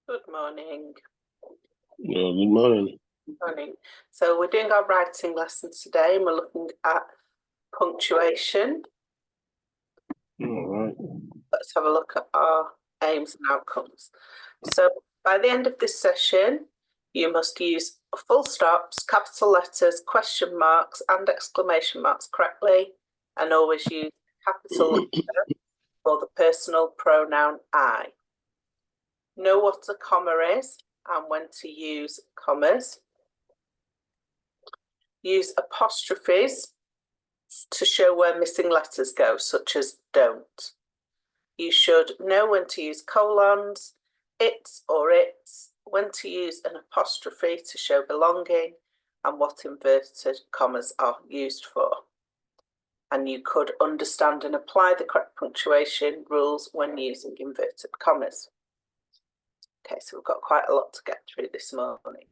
Good morning. Yeah, good morning. Morning. So we're doing our writing lesson today and we're looking at punctuation. All right. Let's have a look at our aims and outcomes. So by the end of this session, you must use full stops, capital letters, question marks and exclamation marks correctly, and always use capital letter for the personal pronoun I. Know what a comma is and when to use commas. Use apostrophes to show where missing letters go, such as don't. You should know when to use colons, its or its, when to use an apostrophe to show belonging, and what inverted commas are used for. And you could understand and apply the correct punctuation rules when using inverted commas. Okay, so we've got quite a lot to get through this morning.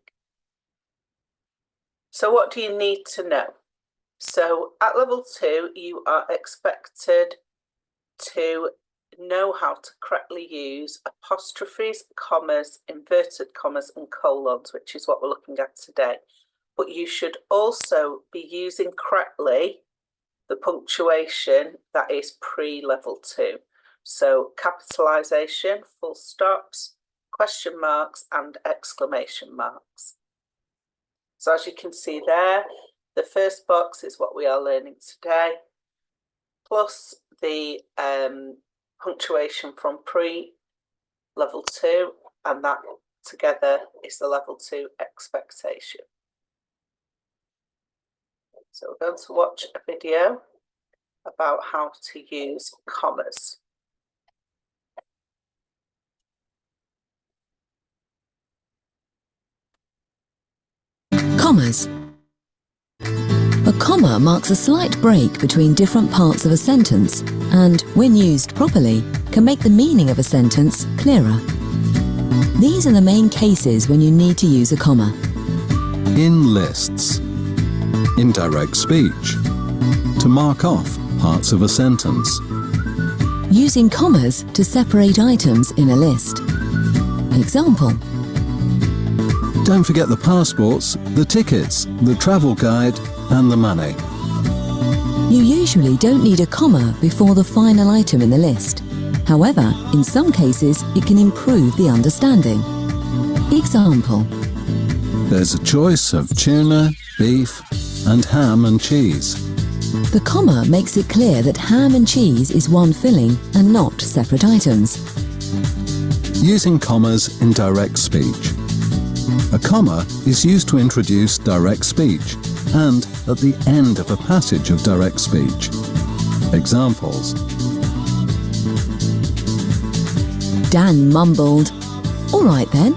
So what do you need to know? So at level 2, you are expected to know how to correctly use apostrophes, commas, inverted commas and colons, which is what we're looking at today. But you should also be using correctly the punctuation that is pre-level 2. So capitalisation, full stops, question marks and exclamation marks. So as you can see there, the first box is what we are learning today, plus the punctuation from pre-level 2, and that together is the level 2 expectation. So we're going to watch a video about how to use commas. Commas. A comma marks a slight break between different parts of a sentence and, when used properly, can make the meaning of a sentence clearer. These are the main cases when you need to use a comma. In lists. Indirect speech. To mark off parts of a sentence. Using commas to separate items in a list. Example. Don't forget the passports, the tickets, the travel guide and the money. You usually don't need a comma before the final item in the list. However, in some cases, it can improve the understanding. Example. There's a choice of tuna, beef and ham and cheese. The comma makes it clear that ham and cheese is one filling and not separate items. Using commas in direct speech. A comma is used to introduce direct speech and at the end of a passage of direct speech. Examples. Dan mumbled, "All right then."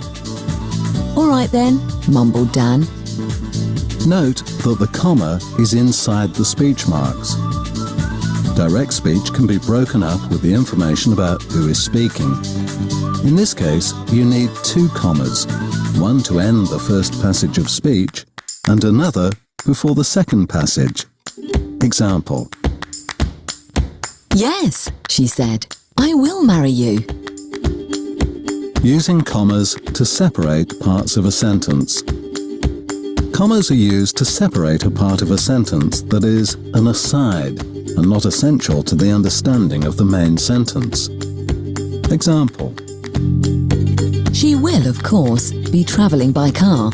"All right then," mumbled Dan. Note that the comma is inside the speech marks. Direct speech can be broken up with the information about who is speaking. In this case, you need 2 commas, one to end the first passage of speech and another before the second passage. Example. "Yes," she said, "I will marry you." Using commas to separate parts of a sentence. Commas are used to separate a part of a sentence that is an aside and not essential to the understanding of the main sentence. Example. She will, of course, be travelling by car.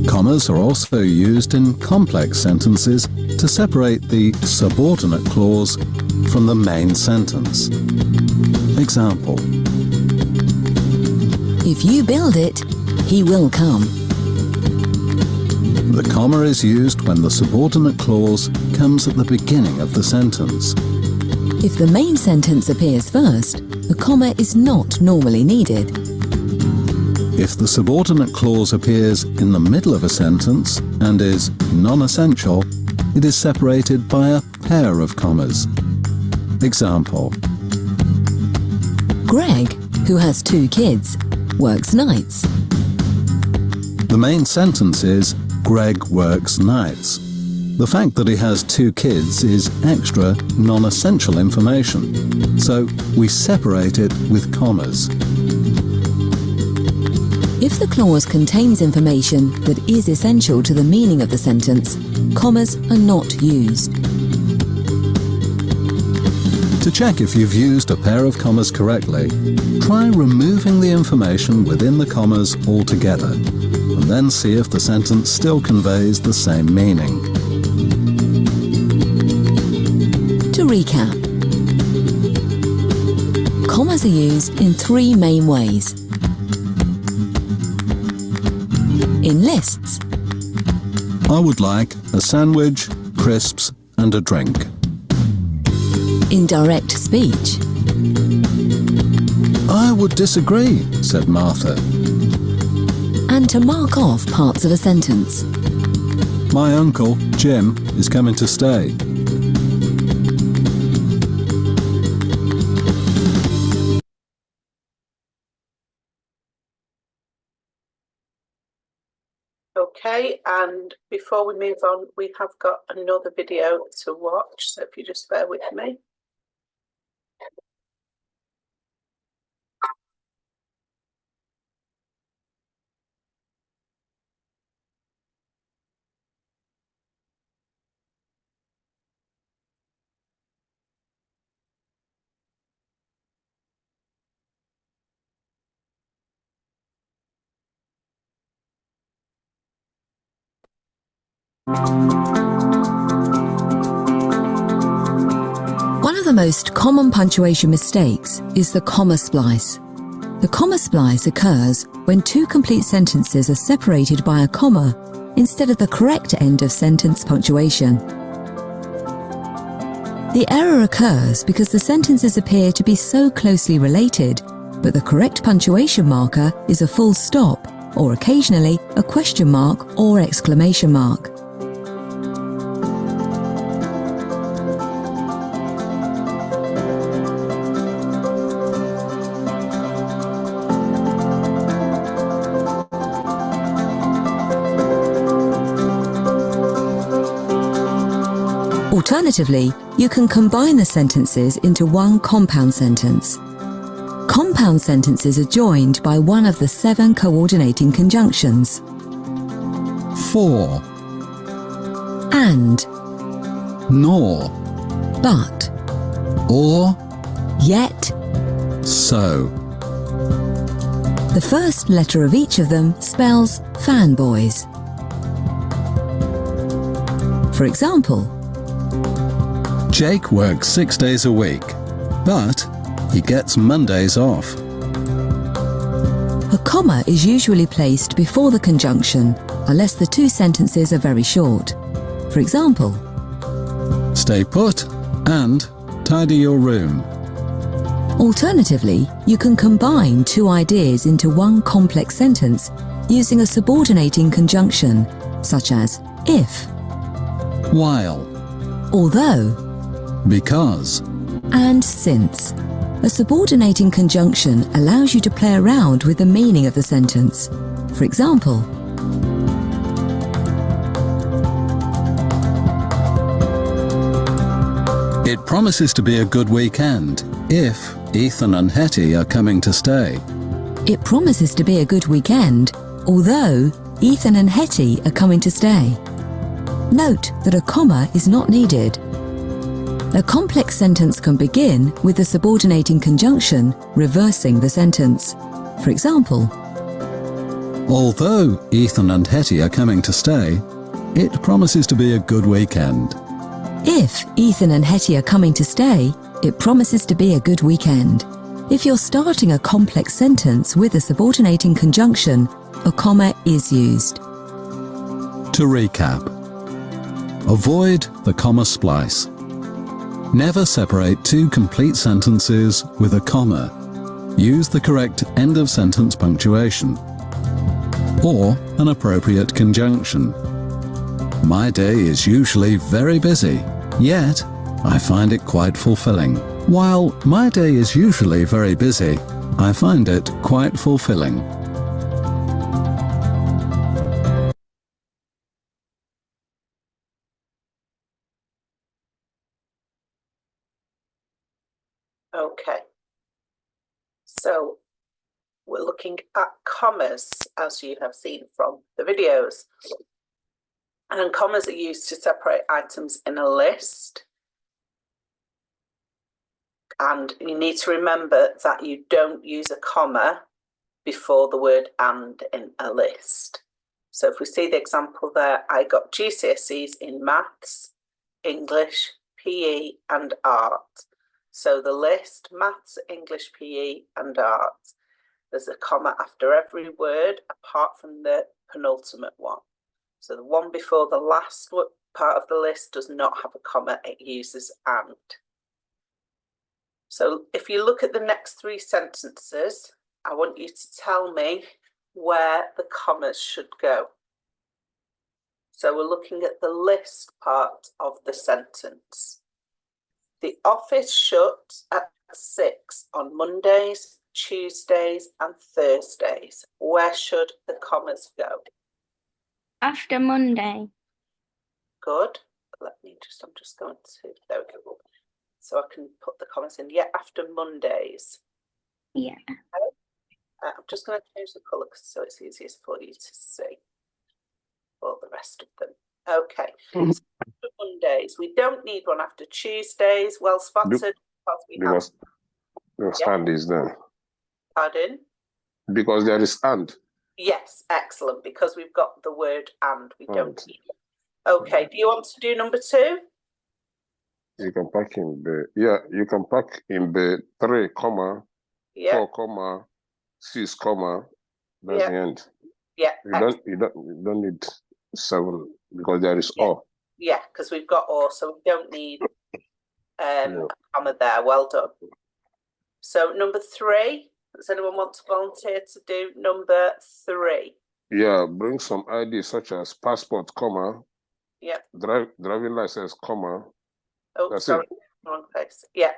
Commas are also used in complex sentences to separate the subordinate clause from the main sentence. Example. If you build it, he will come. The comma is used when the subordinate clause comes at the beginning of the sentence. If the main sentence appears first, a comma is not normally needed. If the subordinate clause appears in the middle of a sentence and is non-essential, it is separated by a pair of commas. Example. Greg, who has 2 kids, works nights. The main sentence is Greg works nights. The fact that he has 2 kids is extra non-essential information, so we separate it with commas. If the clause contains information that is essential to the meaning of the sentence, commas are not used. To check if you've used a pair of commas correctly, try removing the information within the commas altogether, and then see if the sentence still conveys the same meaning. To recap, commas are used in three main ways. In lists, I would like a sandwich, crisps, and a drink. in direct speech, I would disagree, said Martha. and to mark off parts of a sentence. My uncle, Jim, is coming to stay. Okay, and before we move on, we have got another video to watch, so if you just bear with me. One of the most common punctuation mistakes is the comma splice. The comma splice occurs when two complete sentences are separated by a comma instead of the correct end of sentence punctuation. The error occurs because the sentences appear to be so closely related, but the correct punctuation marker is a full stop, or occasionally a question mark or exclamation mark. Alternatively, you can combine the sentences into one compound sentence. Compound sentences are joined by one of the 7 coordinating conjunctions. For, And, nor, but, or, yet. so. The first letter of each of them spells fanboys. For example, Jake works 6 days a week, but he gets Mondays off. a comma is usually placed before the conjunction unless the two sentences are very short. For example, Stay put and tidy your room. alternatively, you can combine two ideas into one complex sentence using a subordinating conjunction, such as if, While, although, because, and since. A subordinating conjunction allows you to play around with the meaning of the sentence. For example, it promises to be a good weekend if Ethan and Hetty are coming to stay. it promises to be a good weekend, although Ethan and Hetty are coming to stay. Note that a comma is not needed. A complex sentence can begin with the subordinating conjunction reversing the sentence. For example, Although Ethan and Hetty are coming to stay, it promises to be a good weekend. if Ethan and Hetty are coming to stay, it promises to be a good weekend. If you're starting a complex sentence with a subordinating conjunction, a comma is used. To recap, avoid the comma splice. Never separate two complete sentences with a comma. Use the correct end of sentence punctuation or an appropriate conjunction. My day is usually very busy, yet I find it quite fulfilling. While my day is usually very busy, I find it quite fulfilling. Okay. So we're looking at commas, as you have seen from the videos. And commas are used to separate items in a list. And you need to remember that you don't use a comma before the word and in a list. So if we see the example there, I got GCSEs in maths, English, PE and art. So the list, maths, English, PE and art. There's a comma after every word apart from the penultimate one. So the one before the last part of the list does not have a comma, it uses and. So if you look at the next three sentences, I want you to tell me where the commas should go. So we're looking at the list part of the sentence. The office shuts at 6 on Mondays, Tuesdays and Thursdays. Where should the commas go? After Monday. Good. I'm just going to, there we go. So I can put the commas in. Yeah, after Mondays. Yeah. I'm just going to change the colour so it's easiest for you to see all the rest of them. Okay. So after Mondays, we don't need one after Tuesdays. Well spotted. Because there's and is there. Pardon? Because there is and. Yes, excellent. Because we've got the word and we don't need it. Okay. Do you want to do number 2? You can pack in the you can pack in the 3, 4, 6, that's the end. Yeah. You don't need 7 because there is or. Yeah, because we've got or, so we don't need a comma there. Well done. So number 3, does anyone want to volunteer to do number 3? Yeah, bring some ID such as passport, comma. Yeah. Driving license, comma. Oh, That's sorry, it. wrong place. Yeah.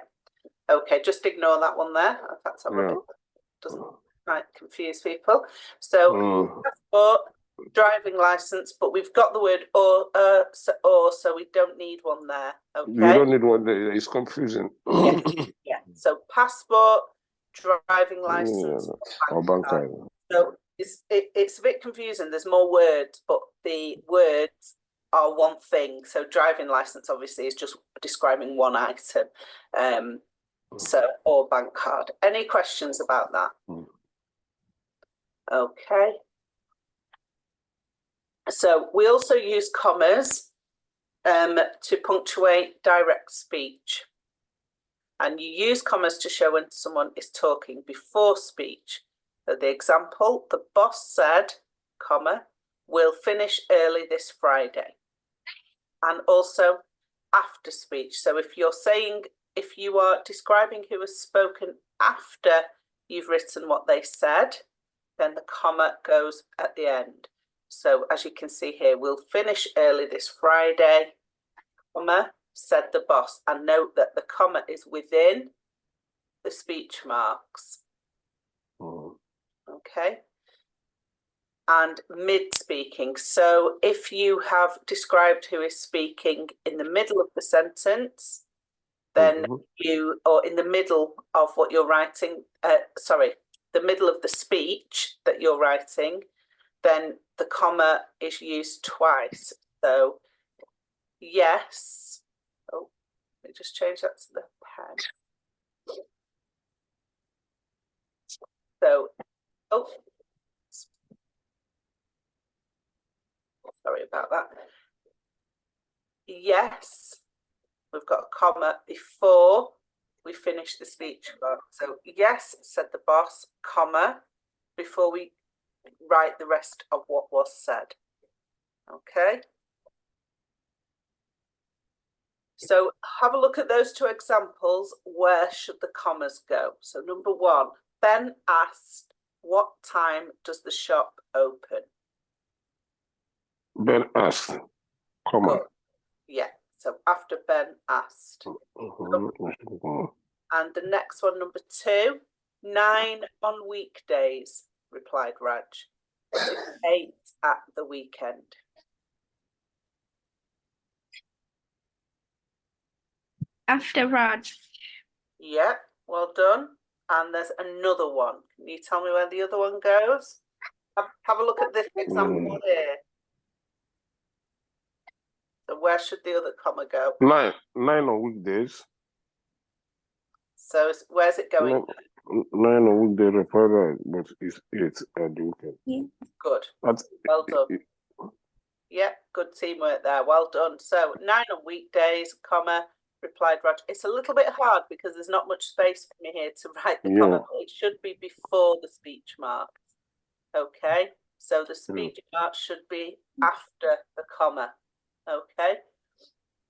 Okay, just ignore that one there. In fact, it doesn't quite confuse people. So passport, driving license, but we've got the word or, so we don't need one there. Okay. You don't need one there. It's confusing. Yeah. So passport, driving license, or bank card. So it's a bit confusing. There's more words, but the words are one thing. So driving license obviously is just describing one item. So or bank card. Any questions about that? Okay. So we also use commas to punctuate direct speech. And you use commas to show when someone is talking before speech. So the example, the boss said, comma, we'll finish early this Friday. And also after speech. So if you are describing who has spoken after you've written what they said, then the comma goes at the end. So as you can see here, we'll finish early this Friday, comma, said the boss. And note that the comma is within the speech marks. Okay. And mid-speaking. So if you have described who is speaking in the middle of the sentence, then or in the middle of what you're writing, the middle of the speech that you're writing, then the comma is used twice. So yes. Oh, let me just change that to the pen. So, sorry about that. Yes, we've got a comma before we finish the speech. So yes, said the boss, comma, before we write the rest of what was said. Okay. So have a look at those 2 examples. Where should the commas go? So number 1, Ben asked, what time does the shop open? Ben asked, comma. Good. Yeah, so after Ben asked. And the next one, number 2, 9 on weekdays, replied Raj. 8 at the weekend. After Raj. Yeah, well done. and there's another one. Can you tell me where the other one goes? Have a look at this example here. So where should the other comma go? 9 on weekdays. So where's it going? 9 on weekday referral, but it's 8 at the weekend. Good. That's, Well done. Yeah, good teamwork there. Well done. So 9 on weekdays, comma, replied Roger. It's a little bit hard because there's not much space for me here to write the comma, but it should be before the speech mark. Okay, so the speech mark should be after the comma. Okay.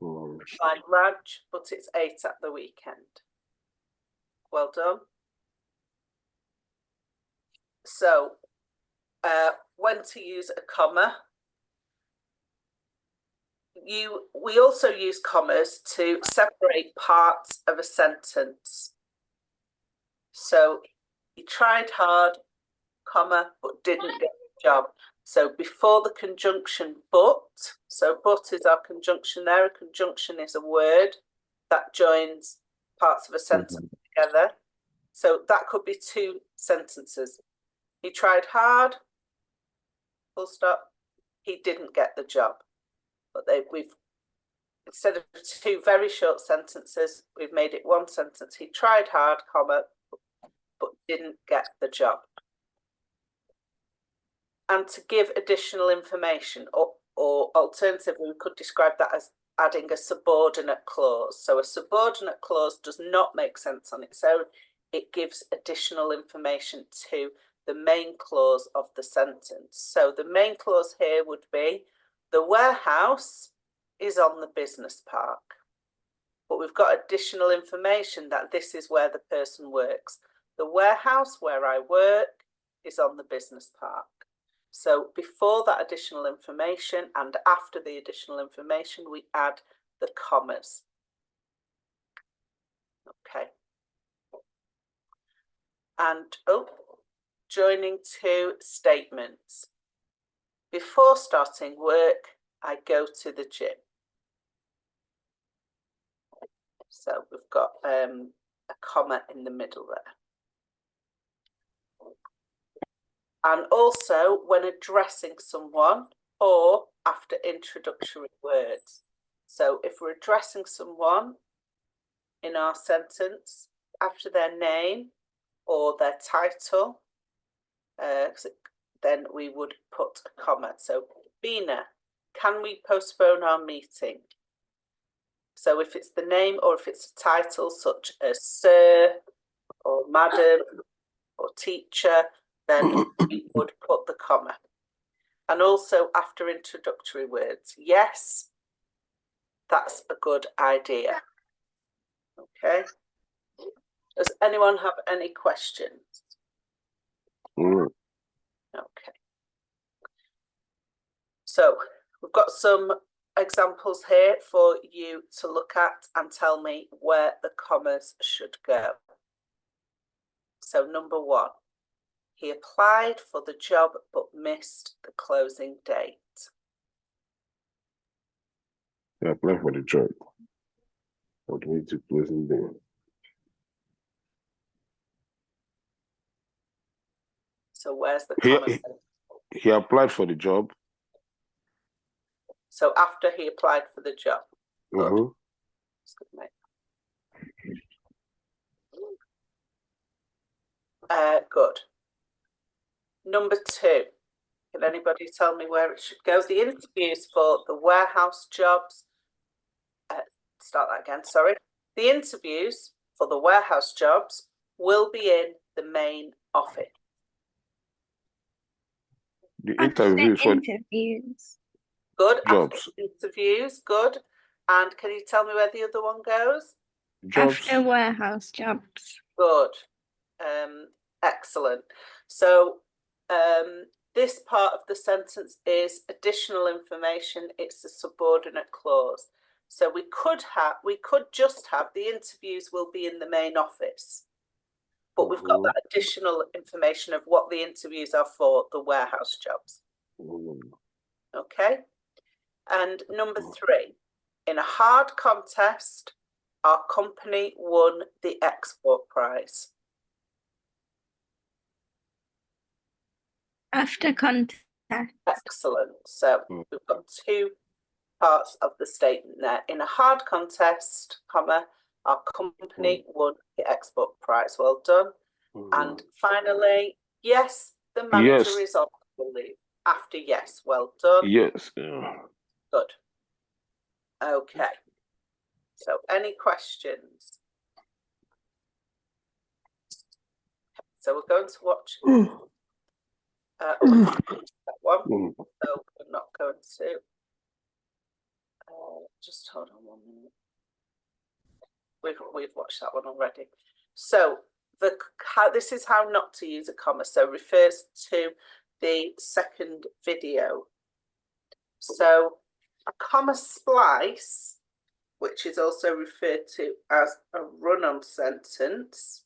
Like Raj, but it's 8 at the weekend. Well done. So, when to use a comma. We also use commas to separate parts of a sentence. So, he tried hard, comma, but didn't get the job. So before the conjunction but, so but is our conjunction there. A conjunction is a word that joins parts of a sentence together. So that could be 2 sentences. He tried hard, full stop. He didn't get the job. But we've, instead of 2 very short sentences, we've made it 1 sentence. He tried hard, comma, but didn't get the job. And to give additional information, or alternatively, we could describe that as adding a subordinate clause. So a subordinate clause does not make sense on its own. It gives additional information to the main clause of the sentence. So the main clause here would be, the warehouse is on the business park. But we've got additional information that this is where the person works. The warehouse where I work is on the business park. So before that additional information and after the additional information, we add the commas. Okay. And joining 2 statements. Before starting work, I go to the gym. So we've got a comma in the middle there. And also when addressing someone or after introductory words. So if we're addressing someone in our sentence, after their name or their title, then we would put a comma. So, Bina, can we postpone our meeting? So if it's the name or if it's a title such as Sir or Madam or Teacher, then we would put the comma. And also after introductory words, yes, that's a good idea. Okay. Does anyone have any questions? Okay. So we've got some examples here for you to look at and tell me where the commas should go. So number 1. He applied for the job but missed the closing date. He applied for the job but missed the closing date. So where's the comma? He applied for the job. So after he applied for the job. Good. Good. Number 2. Can anybody tell me where it should go? The interviews for the warehouse jobs. Start that again, sorry. The interviews for the warehouse jobs will be in the main office. The interviews for interviews. Good. jobs. After interviews, good. And can you tell me where the other one goes? Jobs. After warehouse jobs. Good. Excellent. So this part of the sentence is additional information. It's a subordinate clause. So we could just have the interviews will be in the main office. But we've got that additional information of what the interviews are for, the warehouse jobs. Okay. And number 3, in a hard contest, our company won the export prize. After context. Excellent. So we've got two parts of the statement there. In a hard contest, comma, our company won the export prize. Well done. And finally, yes, the manager is on leave. After yes, well done. Yes. Good. Okay. So any questions? So we're going to watch that one. So we're not going to just hold on 1 minute. We've watched that one already. So this is how not to use a comma. So refers to the second video. So a comma splice, which is also referred to as a run-on sentence,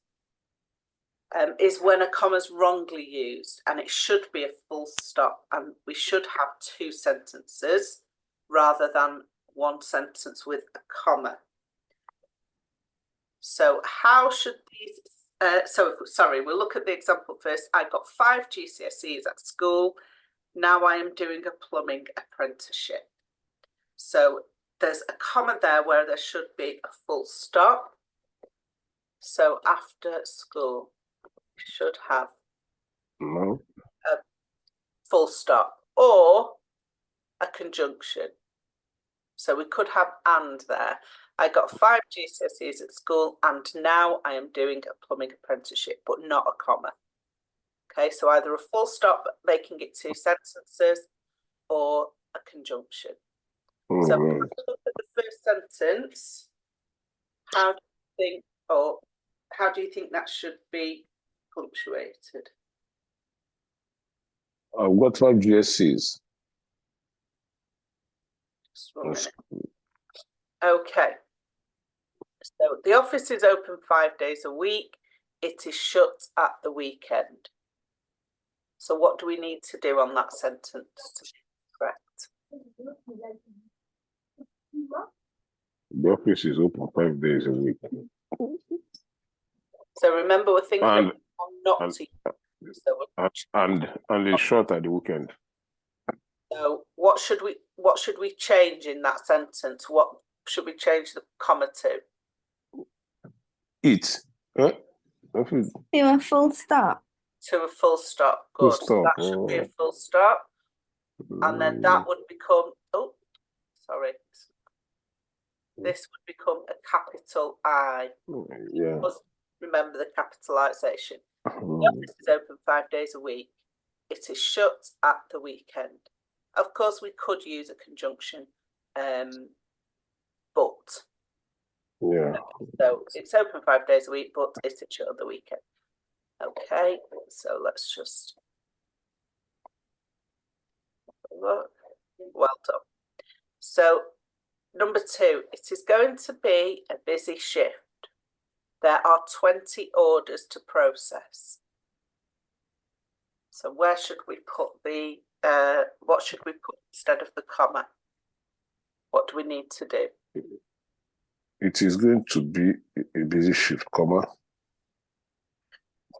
is when a comma is wrongly used, and it should be a full stop, and we should have two sentences rather than one sentence with a comma. So how should these, we'll look at the example first. I got 5 GCSEs at school. Now I am doing a plumbing apprenticeship. So there's a comma there where there should be a full stop. So after school, we should have a full stop or a conjunction. So we could have and there. I got 5 GCSEs at school and now I am doing a plumbing apprenticeship, but not a comma. Okay, so either a full stop making it 2 sentences or a conjunction. So if we look at the first sentence, how do you think that should be punctuated? I've got 5 GSCs. Just 1 minute. Okay. So the office is open 5 days a week. It is shut at the weekend. So what do we need to do on that sentence to be correct? The office is open 5 days a week. So remember, we're thinking of not to. And it's short at the weekend. So what should we change in that sentence? What should we change the comma to? It. To a full stop. To a full stop. Good. Full stop. That should be a full stop. And then that would become, this would become a capital I. Yeah. Remember the capitalisation. The office is open 5 days a week. It is shut at the weekend. Of course, we could use a conjunction, but. Yeah. So it's open 5 days a week, but it is shut at the weekend. Okay, so let's just look. Well done. So number 2, it is going to be a busy shift. There are 20 orders to process. So where should we put the, what should we put instead of the comma? What do we need to do? It is going to be a busy shift, comma,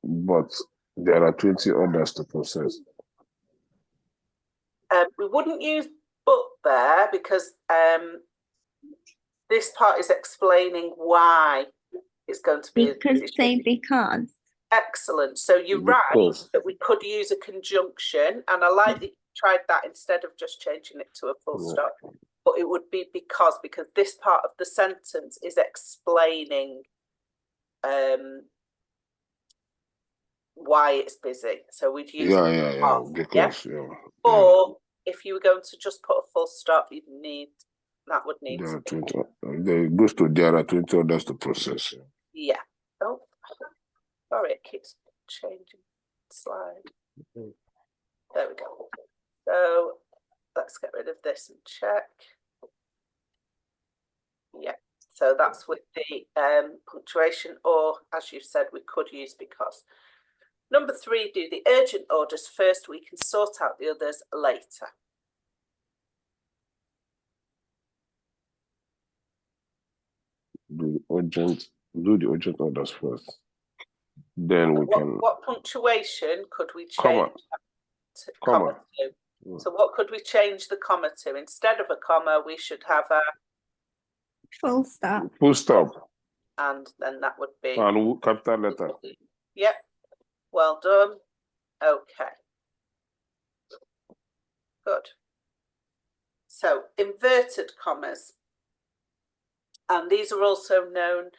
but there are 20 orders to process. We wouldn't use but there because this part is explaining why it's going to be We could say because. Excellent. So you're right that we could use a conjunction, and I like that you tried that instead of just changing it to a full stop. But it would be because this part of the sentence is explaining why it's busy. So we'd use because or if you were going to just put a full stop, you'd need that would need there to be. There are 20 orders to process. Yeah. Oh, sorry, it keeps changing slide. There we go. So let's get rid of this and check. Yeah, so that's with the punctuation, or as you said, we could use because. Number 3, do the urgent orders first. We can sort out the others later. Do the urgent orders first. Then we can. What punctuation could we change? Comma. Comma. to. So what could we change the comma to? Instead of a comma, we should have a, Full stop. Full stop. and then that would be. And capital letter. Yep. Well done. Okay. Good. So inverted commas. And these are also known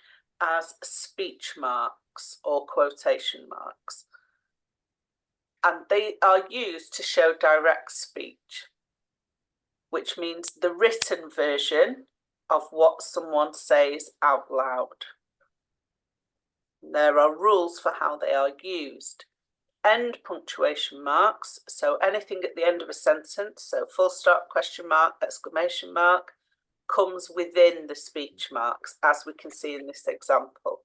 as speech marks or quotation marks. And they are used to show direct speech, which means the written version of what someone says out loud. There are rules for how they are used. End punctuation marks, so anything at the end of a sentence, so full stop, question mark, exclamation mark, comes within the speech marks, as we can see in this example.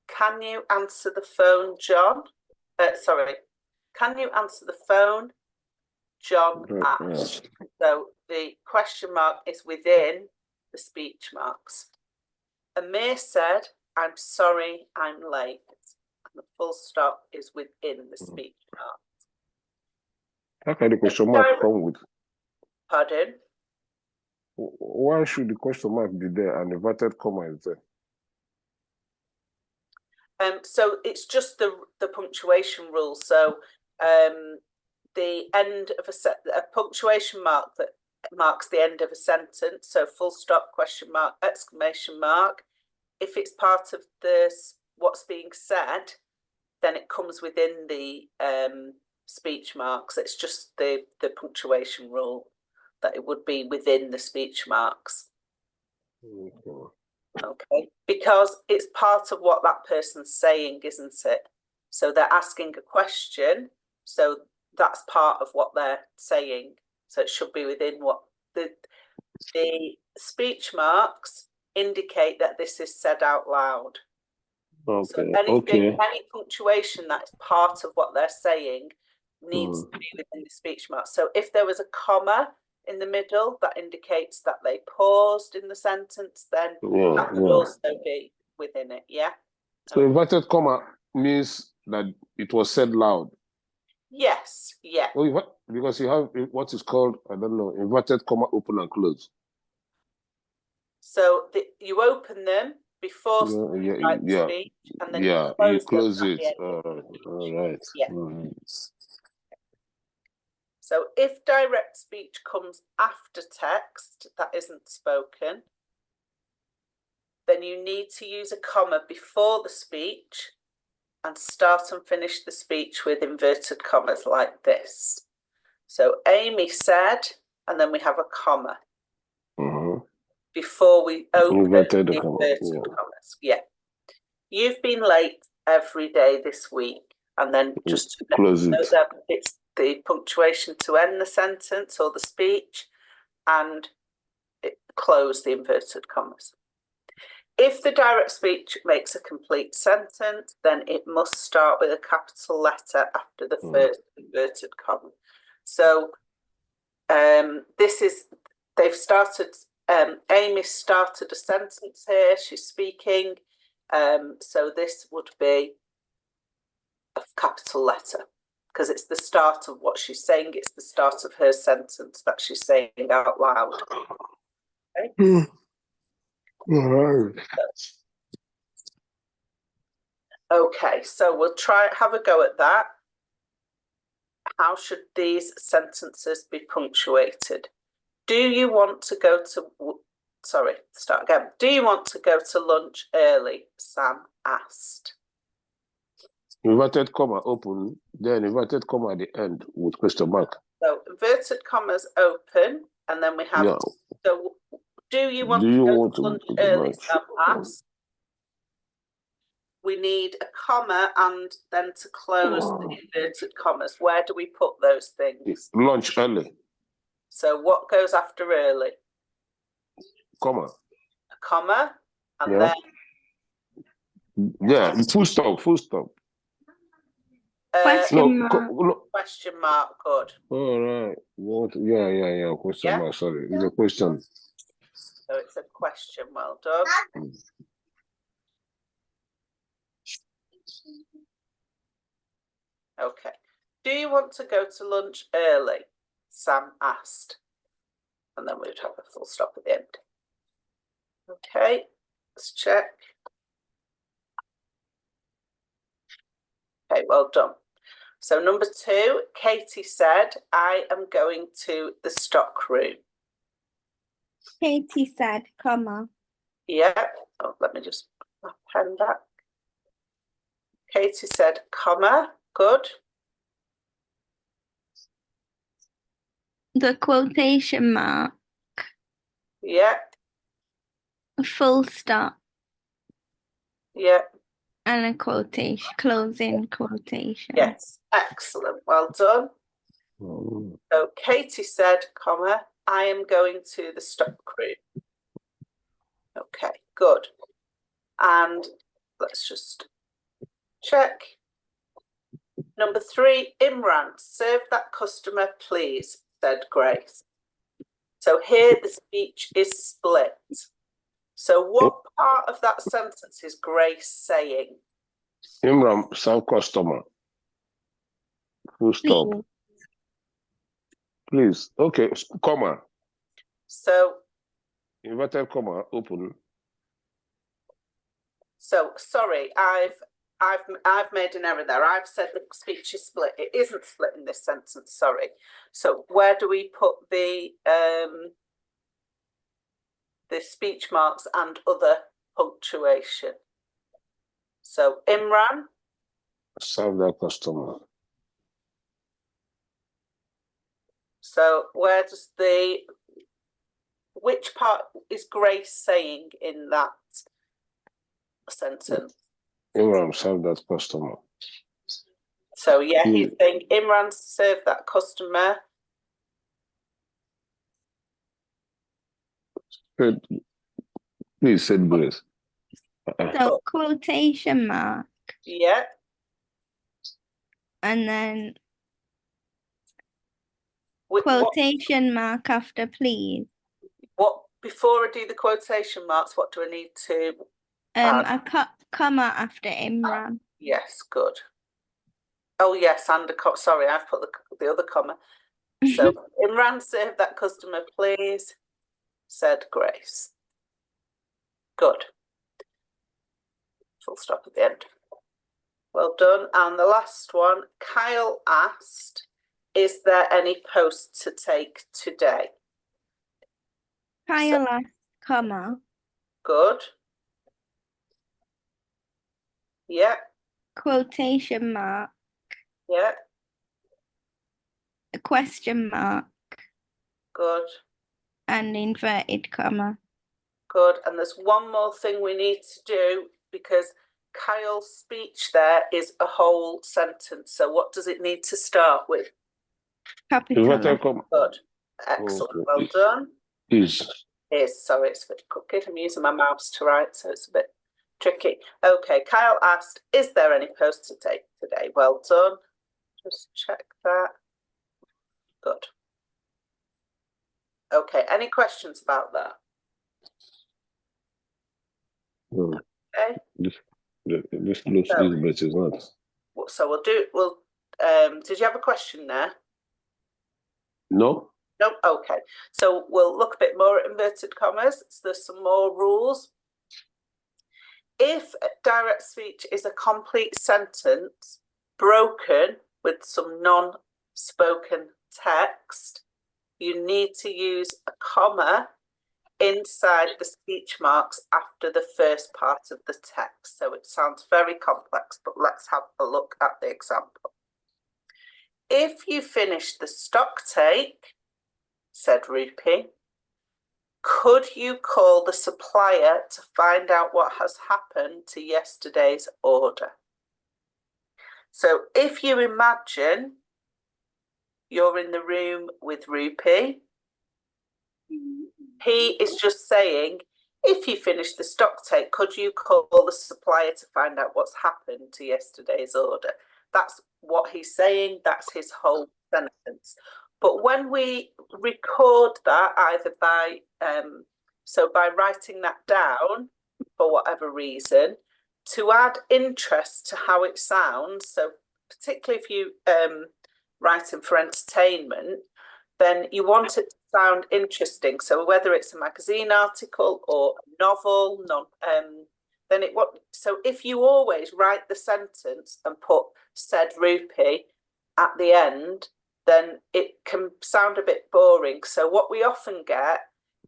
Can you answer the phone, John? Can you answer the phone, John asked? So the question mark is within the speech marks. Amir said, I'm sorry, I'm late. And the full stop is within the speech mark. How can the question mark come with? Pardon? Why should the question mark be there and inverted comma is there? So it's just the punctuation rule. So the end of a punctuation mark that marks the end of a sentence. So full stop, question mark, exclamation mark. If it's part of what's being said, then it comes within the speech marks. It's just the punctuation rule that it would be within the speech marks. Okay, because it's part of what that person's saying, isn't it? So they're asking a question, so that's part of what they're saying. So it should be within what the speech marks indicate that this is said out loud. Okay. So any punctuation that is part of what they're saying needs to be within the speech marks. So if there was a comma in the middle, that indicates that they paused in the sentence, then that would also be within it, yeah? So inverted comma means that it was said loud. Yes, yeah. Oh, what? Because you have what is called, I don't know, inverted comma open and close. So you open them before you write the speech, and then you close it. All right. Yeah. So if direct speech comes after text that isn't spoken, then you need to use a comma before the speech and start and finish the speech with inverted commas like this. So Amy said, and then we have a comma before we open the inverted commas. Yeah. You've been late every day this week, and then just to close it. That it's the punctuation to end the sentence or the speech, and close the inverted commas. If the direct speech makes a complete sentence, then it must start with a capital letter after the first inverted comma. So Amy started a sentence here, she's speaking, so this would be a capital letter, because it's the start of what she's saying, it's the start of her sentence that she's saying out loud. Okay? All right. Okay, so we'll have a go at that. How should these sentences be punctuated? Do you want to go to, Do you want to go to lunch early? Sam asked. Inverted comma open, then inverted comma at the end with question mark. So inverted commas open, and then we have, so do you want to go to lunch early? Sam asked. We need a comma and then to close the inverted commas. Where do we put those things? Lunch early. So what goes after early? Comma. A comma, and then? Yeah, full stop. Question mark. Question mark, good. All right. What? Yeah. Question mark, sorry. It's a question. So it's a question, well done. Okay. do you want to go to lunch early? Sam asked. And then we would have a full stop at the end. Okay, let's check. Okay, well done. So number 2, Katie said, I am going to the stock room. Katie said, comma. Yeah, oh, let me just put my pen back. Katie said, comma, good. The quotation mark, Yeah, a full stop, yeah, and a quotation, closing quotation. yes, excellent, well done. Mm. So Katie said, comma, I am going to the stock room. Okay, good. And let's just check. Number 3, Imran, serve that customer, please, said Grace. So here the speech is split. So what part of that sentence is Grace saying? Imran, serve customer. Full stop. Please. Please. Okay, comma. So Inverted comma, open. So sorry, I've made an error there. I've said the speech is split. It isn't split in this sentence. Sorry. So where do we put the speech marks and other punctuation? So Imran. Serve that customer. So which part is Grace saying in that sentence? Imran, serve that customer. So yeah, he's saying Imran, serve that customer. Please, said Grace. So quotation mark, Yeah, and then what quotation mark after please. before I do the quotation marks, what do I need to add? A comma after Imran. Yes, good. Oh yes, and sorry, I've put the other comma. So Imran, serve that customer, please, said Grace. Good. Full stop at the end. Well done. And the last one, Kyle asked, is there any post to take today? Kyle asked, comma, Good. Yeah, quotation mark, yeah, a question mark, good, and inverted comma. good. And there's one more thing we need to do because Kyle's speech there is a whole sentence. So what does it need to start with? Capital. Inverted comma. Good. Excellent. Okay. Well done. Is. Sorry, it's a bit crooked. I'm using my mouse to write, so it's a bit tricky. Okay, Kyle asked, is there any post to take today? Well done. Just check that. Good. Okay, any questions about that? No. Okay. This looks easy, but it's not. So did you have a question there? No? Nope. Okay. So we'll look a bit more at inverted commas. So there's some more rules. If direct speech is a complete sentence broken with some non-spoken text, you need to use a comma inside the speech marks after the first part of the text. So it sounds very complex, but let's have a look at the example. If you finish the stock take, said Rupi, could you call the supplier to find out what has happened to yesterday's order? So if you imagine you're in the room with Rupi, he is just saying, if you finish the stock take, could you call the supplier to find out what's happened to yesterday's order? That's what he's saying. That's his whole sentence. But when we record that, either by by writing that down for whatever reason, to add interest to how it sounds, so particularly if you writing for entertainment, then you want it to sound interesting. So whether it's a magazine article or a novel, then so if you always write the sentence and put said rupee at the end, then it can sound a bit boring. So what we often get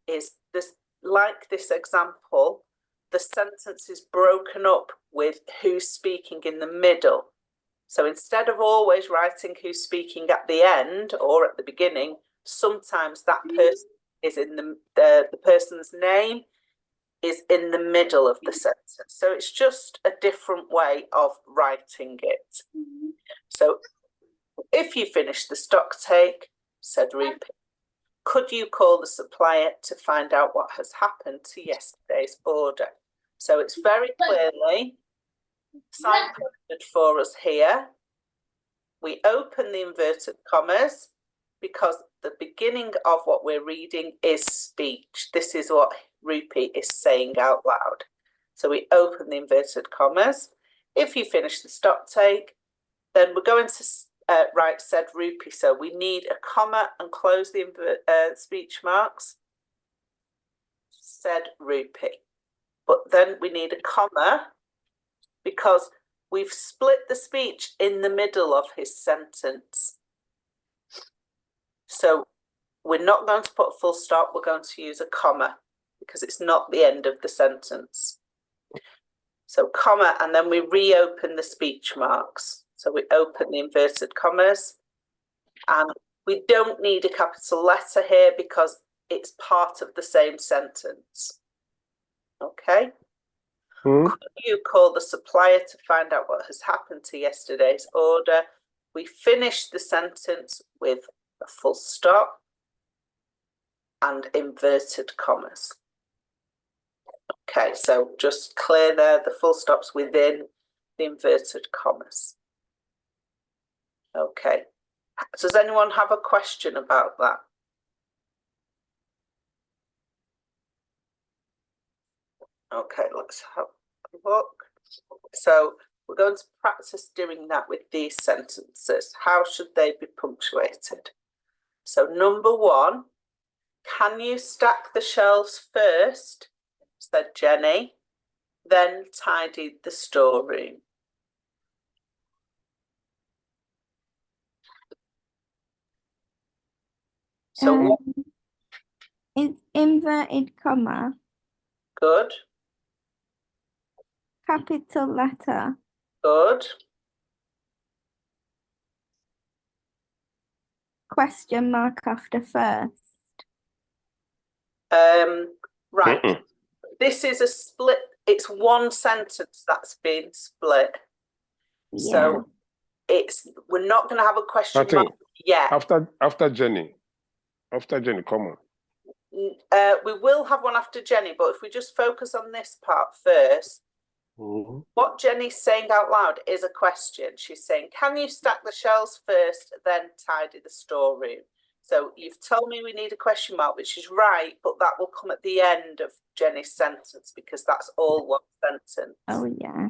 is this, like this example, the sentence is broken up with who's speaking in the middle. So instead of always writing who's speaking at the end or at the beginning, sometimes that person is in the person's name is in the middle of the sentence. So it's just a different way of writing it. So if you finish the stock take, said rupee, could you call the supplier to find out what has happened to yesterday's order? So it's very clearly signposted for us here. We open the inverted commas because the beginning of what we're reading is speech. This is what rupee is saying out loud. So we open the inverted commas. If you finish the stock take, then we're going to write said rupee. So we need a comma and close the speech marks. Said rupee. But then we need a comma because we've split the speech in the middle of his sentence. So we're not going to put a full stop, we're going to use a comma because it's not the end of the sentence. So comma, and then we reopen the speech marks. So we open the inverted commas, and we don't need a capital letter here because it's part of the same sentence. Okay. Could you call the supplier to find out what has happened to yesterday's order? We finish the sentence with a full stop and inverted commas. Okay, so just clear there the full stops within the inverted commas. Okay, does anyone have a question about that? Okay, let's have a look. So we're going to practice doing that with these sentences. How should they be punctuated? So number one, can you stack the shelves first, said Jenny, then tidy the storeroom. So what? Is inverted comma, Good, capital letter, good, question mark after first. right. This is a split, it's one sentence that's been split. Yeah. So we're not going to have a question mark yet. After Jenny, comma. We will have one after Jenny, but if we just focus on this part first, what Jenny's saying out loud is a question. She's saying, can you stack the shelves first, then tidy the storeroom? So you've told me we need a question mark, which is right, but that will come at the end of Jenny's sentence because that's all one sentence. Oh, yeah.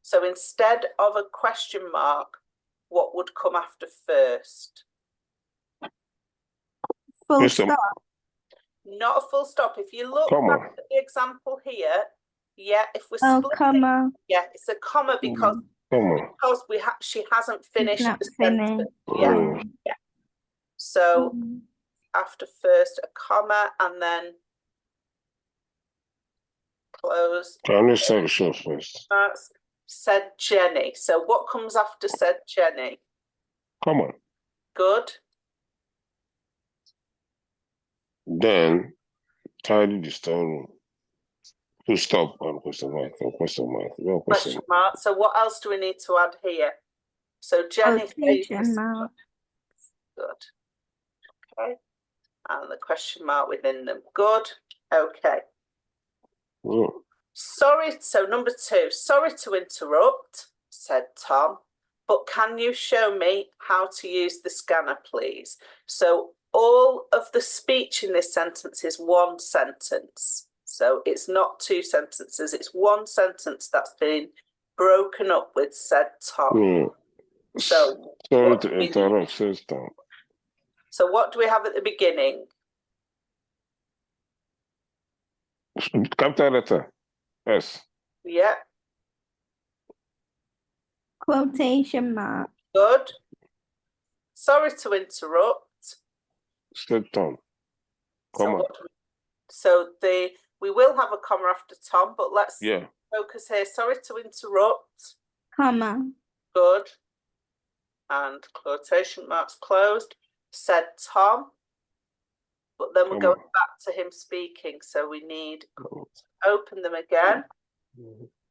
So instead of a question mark, what would come after first? Full stop. Not a full stop. If you look back at the example here, yeah, if we're splitting, comma. yeah, it's a comma because she hasn't finished the sentence. Yeah. So after first a comma and then close. Can you say the shelf first? Said Jenny. So what comes after said Jenny? Comma. Good. Then tidy the storeroom. Full stop and question mark. Question mark. So what else do we need to add here? So Jenny Question mark. Good. Okay. And the question mark within them. Good. Okay. Sorry. So number two. Sorry to interrupt, said Tom, but can you show me how to use the scanner, please? So all of the speech in this sentence is one sentence. So it's not two sentences, it's one sentence that's been broken up with said Tom. So, Sorry to interrupt, sister. so what do we have at the beginning? Capital letter. S. Yeah, Quotation mark. good. Sorry to interrupt. Straight on. So Comma. what do we will have a comma after Tom, but let's Yeah. focus here. Sorry to interrupt. Comma. Good. And quotation marks closed. Said Tom. But then we're Comma. going back to him speaking, so we need to open them again.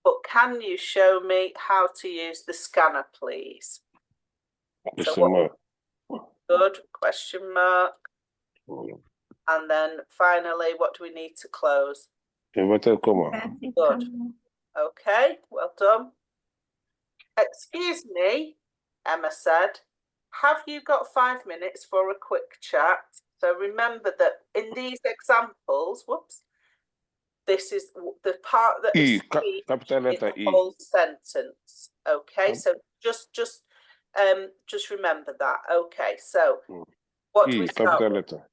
But can you show me how to use the scanner, please? Question mark. Good, question mark. And then finally, what do we need to close? Inverted comma. Inverted Good. comma. Okay, well done. Excuse me, Emma said, have you got 5 minutes for a quick chat? So remember that in these examples, this is the part that E, is key capital in letter the E. whole sentence. Okay, so just remember that. Okay, so what do E, we start capital with? letter.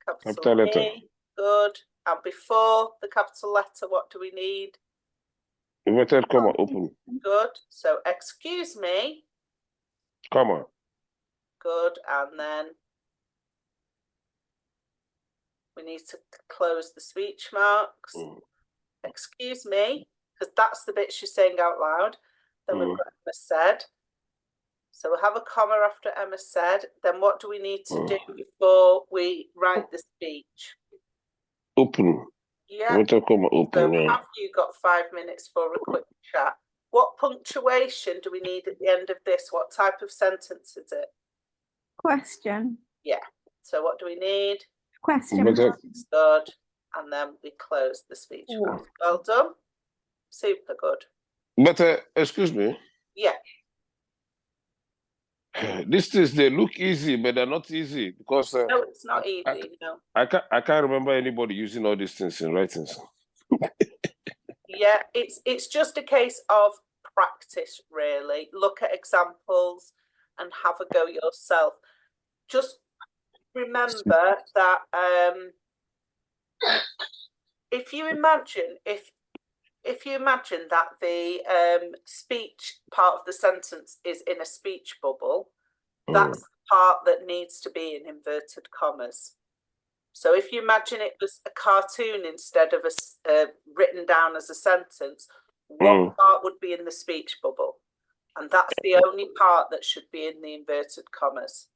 Capital Capital letter. E, good. And before the capital letter, what do we need? Inverted comma, open. Good. So excuse me. Comma. Good. And then we need to close the speech marks. Excuse me, because that's the bit she's saying out loud. Then we've got Emma said. So we'll have a comma after Emma said. Then what do we need to do before we write the speech? Open. Yeah. Inverted comma, So open. Yeah. have you got 5 minutes for a quick chat? What punctuation do we need at the end of this? What type of sentence is it? Question. Yeah. So what do we need? Question Inverted- mark. Good. And then we close the speech mark. Well done. Super good. But excuse me, Yeah. these things they look easy, but they're not easy because No, it's not easy. No. I can't remember anybody using all these things in writings. Yeah, it's just a case of practice, really. Look at examples and have a go yourself. Just remember that if you imagine that the speech part of the sentence is in a speech bubble, that's the part that needs to be in inverted commas. So if you imagine it was a cartoon instead of written down as a sentence, what part would be in the speech bubble? And that's the only part that should be in the inverted commas.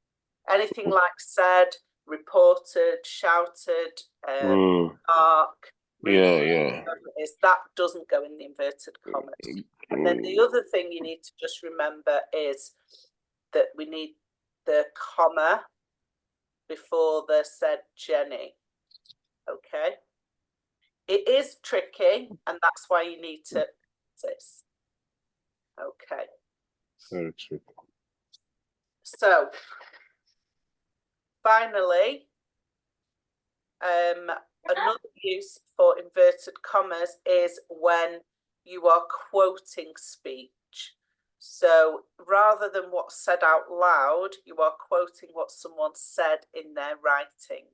Anything like said, reported, shouted, arc, Yeah. that doesn't go in the inverted commas. And then the other thing you need to just remember is that we need the comma before the said Jenny. Okay. It is tricky, and that's why you need to practice. Okay. Very true. So finally, another use for inverted commas is when you are quoting speech. So rather than what's said out loud, you are quoting what someone said in their writing.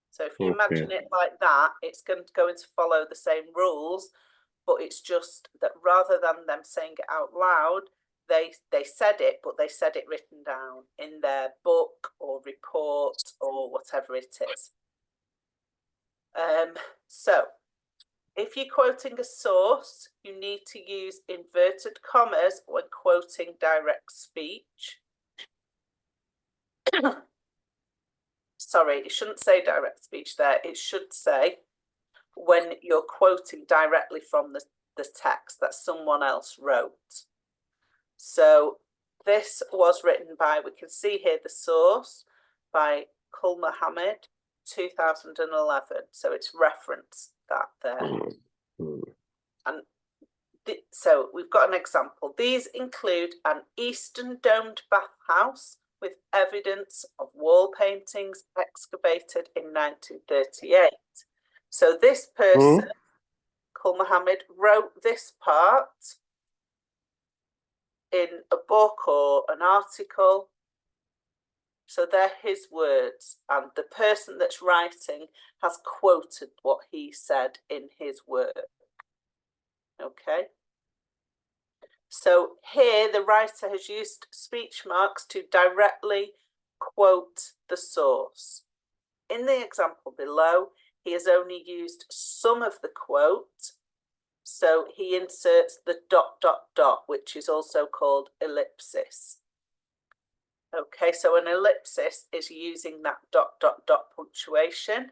So if you imagine it like that, it's going to follow the same rules, but it's just that rather than them saying it out loud, they said it, but they said it written down in their book or report or whatever it is. So if you're quoting a source, you need to use inverted commas when quoting direct speech. Sorry, it shouldn't say direct speech there. It should say when you're quoting directly from the text that someone else wrote. So this was written by, we can see here the source, by Kul Muhammad, 2011. So it's referenced that there. And so we've got an example. These include an Eastern domed bathhouse with evidence of wall paintings excavated in 1938. So this person, Kul Muhammad, wrote this part in a book or an article. So they're his words, and the person that's writing has quoted what he said in his work. Okay. So here the writer has used speech marks to directly quote the source. In the example below, he has only used some of the quote. So he inserts the ... which is also called ellipsis. Okay, so an ellipsis is using that ... punctuation,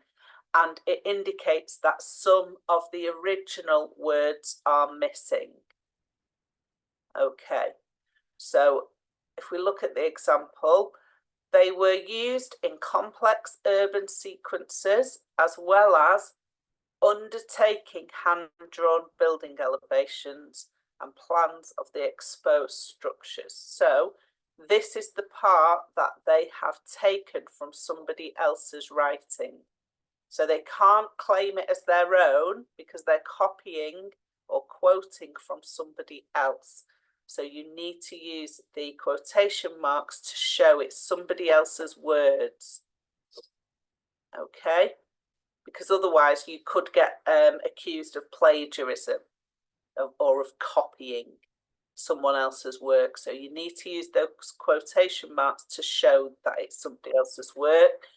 and it indicates that some of the original words are missing. Okay, so if we look at the example, they were used in complex urban sequences as well as undertaking hand-drawn building elevations and plans of the exposed structures. So this is the part that they have taken from somebody else's writing. So they can't claim it as their own because they're copying or quoting from somebody else. So you need to use the quotation marks to show it's somebody else's words. Okay, because otherwise you could get accused of plagiarism or of copying someone else's work. So you need to use those quotation marks to show that it's somebody else's work.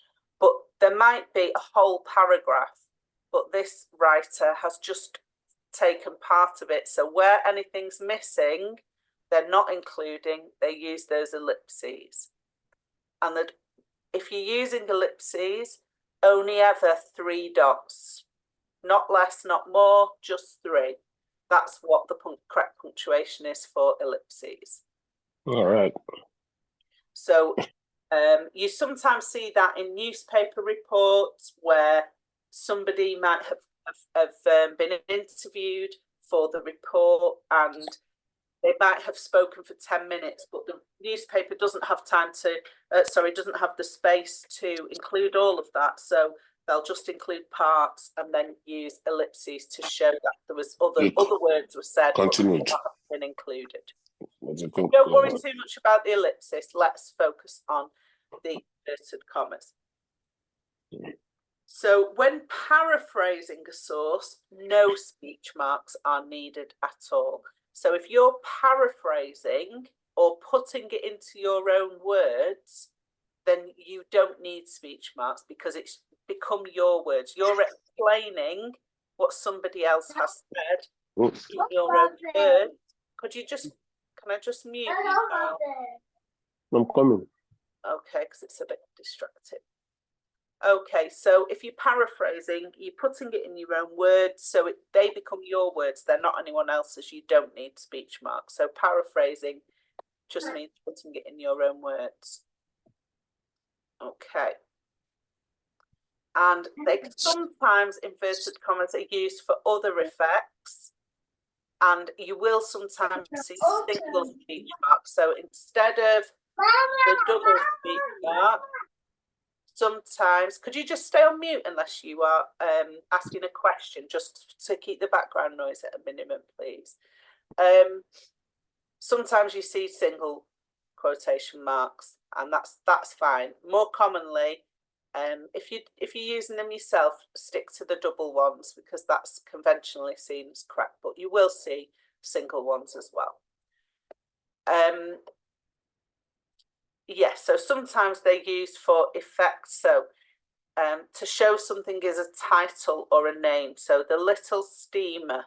But there might be a whole paragraph, but this writer has just taken part of it. So where anything's missing, they're not including, they use those ellipses. And that if you're using ellipses, only ever 3 dots, not less, not more, just 3. That's what the correct punctuation is for ellipses. All right. So you sometimes see that in newspaper reports where somebody might have been interviewed for the report and they might have spoken for 10 minutes, but the newspaper doesn't have time to, doesn't have the space to include all of that. So they'll just include parts and then use ellipses to show that there was other words were said, Continued. but not been included. Don't worry too much about the ellipsis. Let's focus on the inverted commas. So when paraphrasing a source, no speech marks are needed at all. So if you're paraphrasing or putting it into your own words, then you don't need speech marks because it's become your words. You're explaining what somebody else has said in your own words. Could you just, can I just mute you now? I'm coming. Okay, because it's a bit distracting. Okay, so if you're paraphrasing, you're putting it in your own words, so they become your words. They're not anyone else's. You don't need speech marks. So paraphrasing just means putting it in your own words. Okay. And they sometimes, inverted commas, are used for other effects. And you will sometimes see single speech marks. So instead of the double speech mark, sometimes, could you just stay on mute unless you are asking a question, just to keep the background noise at a minimum, please. Sometimes you see single quotation marks, and that's fine. More commonly, if you're using them yourself, stick to the double ones because that's conventionally seen as correct, but you will see single ones as well. Yes, so sometimes they're used for effect. So to show something is a title or a name. So the little steamer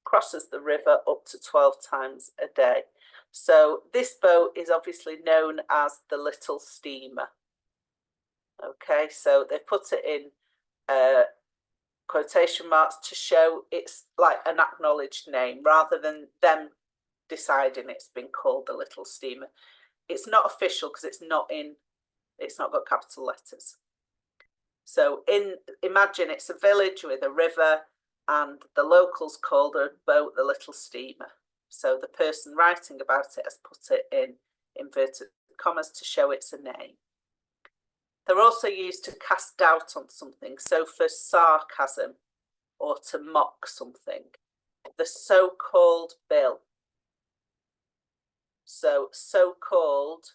crosses the river up to 12 times a day. So this boat is obviously known as the little steamer. Okay, so they've put it in quotation marks to show it's like an acknowledged name rather than them deciding it's been called the little steamer. It's not official because it's not got capital letters. So imagine it's a village with a river and the locals called a boat the little steamer. So the person writing about it has put it in inverted commas to show it's a name. They're also used to cast doubt on something. So for sarcasm or to mock something. The so-called bill. So-called,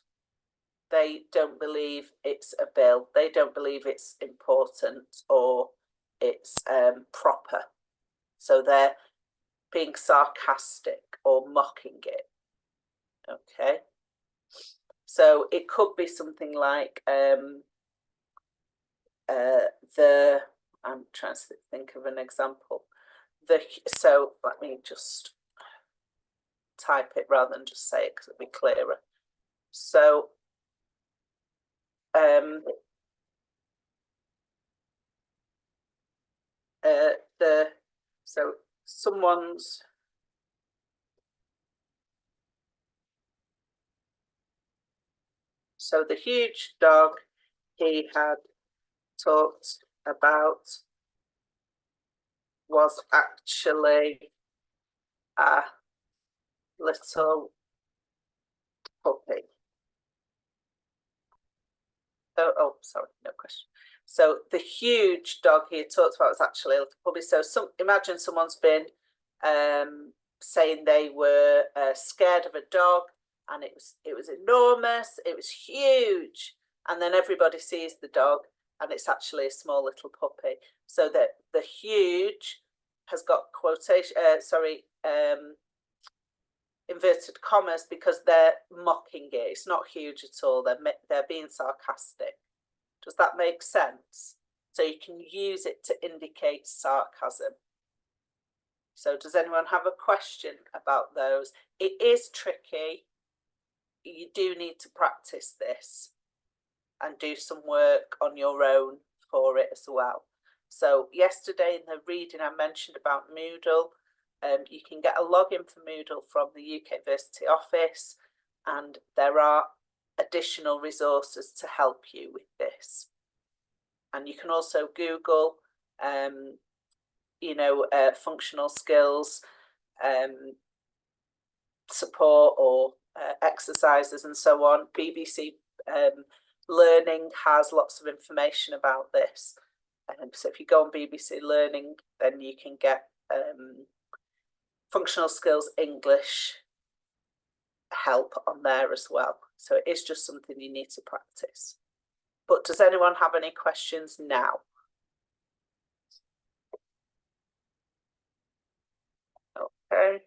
they don't believe it's a bill. They don't believe it's important or it's proper. So they're being sarcastic or mocking it. Okay. So it could be something like I'm trying to think of an example. So let me just type it rather than just say it because it'll be clearer. So so the huge dog he had talked about was actually a little puppy. Oh, sorry, no question. So the huge dog he had talked about was actually a little puppy. So imagine someone's been saying they were scared of a dog, and it was enormous, it was huge, and then everybody sees the dog and it's actually a small little puppy. So that the huge has got quotation, inverted commas, because they're mocking it. It's not huge at all. They're being sarcastic. Does that make sense? So you can use it to indicate sarcasm. So does anyone have a question about those? It is tricky. You do need to practice this and do some work on your own for it as well. So yesterday in the reading I mentioned about Moodle. You can get a login for Moodle from the UK Versity office, and there are additional resources to help you with this. And you can also Google, functional skills support or exercises and so on. BBC Learning has lots of information about this. So if you go on BBC Learning, then you can get functional skills English help on there as well. So it is just something you need to practice. But does anyone have any questions now? Okay.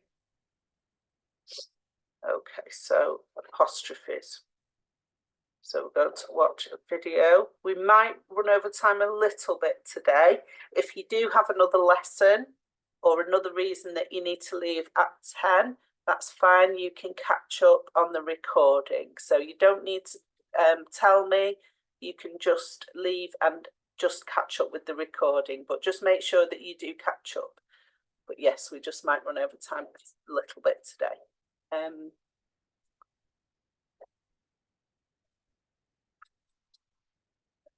Okay, so apostrophes. So we're going to watch a video. We might run over time a little bit today. If you do have another lesson or another reason that you need to leave at 10, that's fine. You can catch up on the recording. So you don't need to tell me. You can just leave and just catch up with the recording, but just make sure that you do catch up. But yes, we just might run over time a little bit today.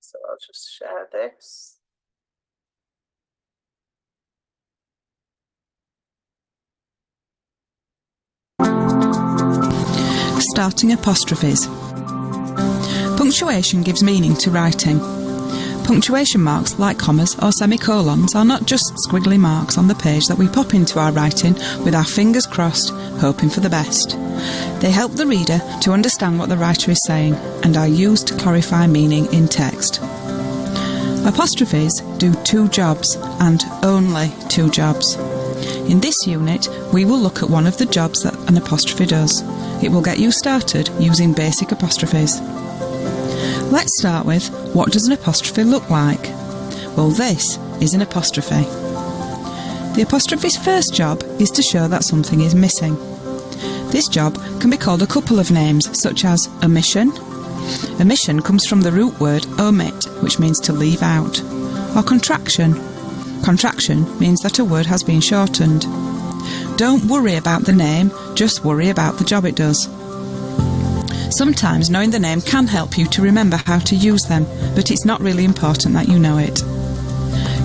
So I'll just share this. Starting apostrophes. Punctuation gives meaning to writing. Punctuation marks, like commas or semicolons, are not just squiggly marks on the page that we pop into our writing with our fingers crossed, hoping for the best. They help the reader to understand what the writer is saying and are used to clarify meaning in text. Apostrophes do two jobs, and only two jobs. In this unit, we will look at one of the jobs that an apostrophe does. It will get you started using basic apostrophes. Let's start with, what does an apostrophe look like? Well, this is an apostrophe. The apostrophe's first job is to show that something is missing. This job can be called a couple of names, such as omission. Omission comes from the root word omit, which means to leave out. Or contraction. Contraction means that a word has been shortened. Don't worry about the name, just worry about the job it does. Sometimes knowing the name can help you to remember how to use them, but it's not really important that you know it.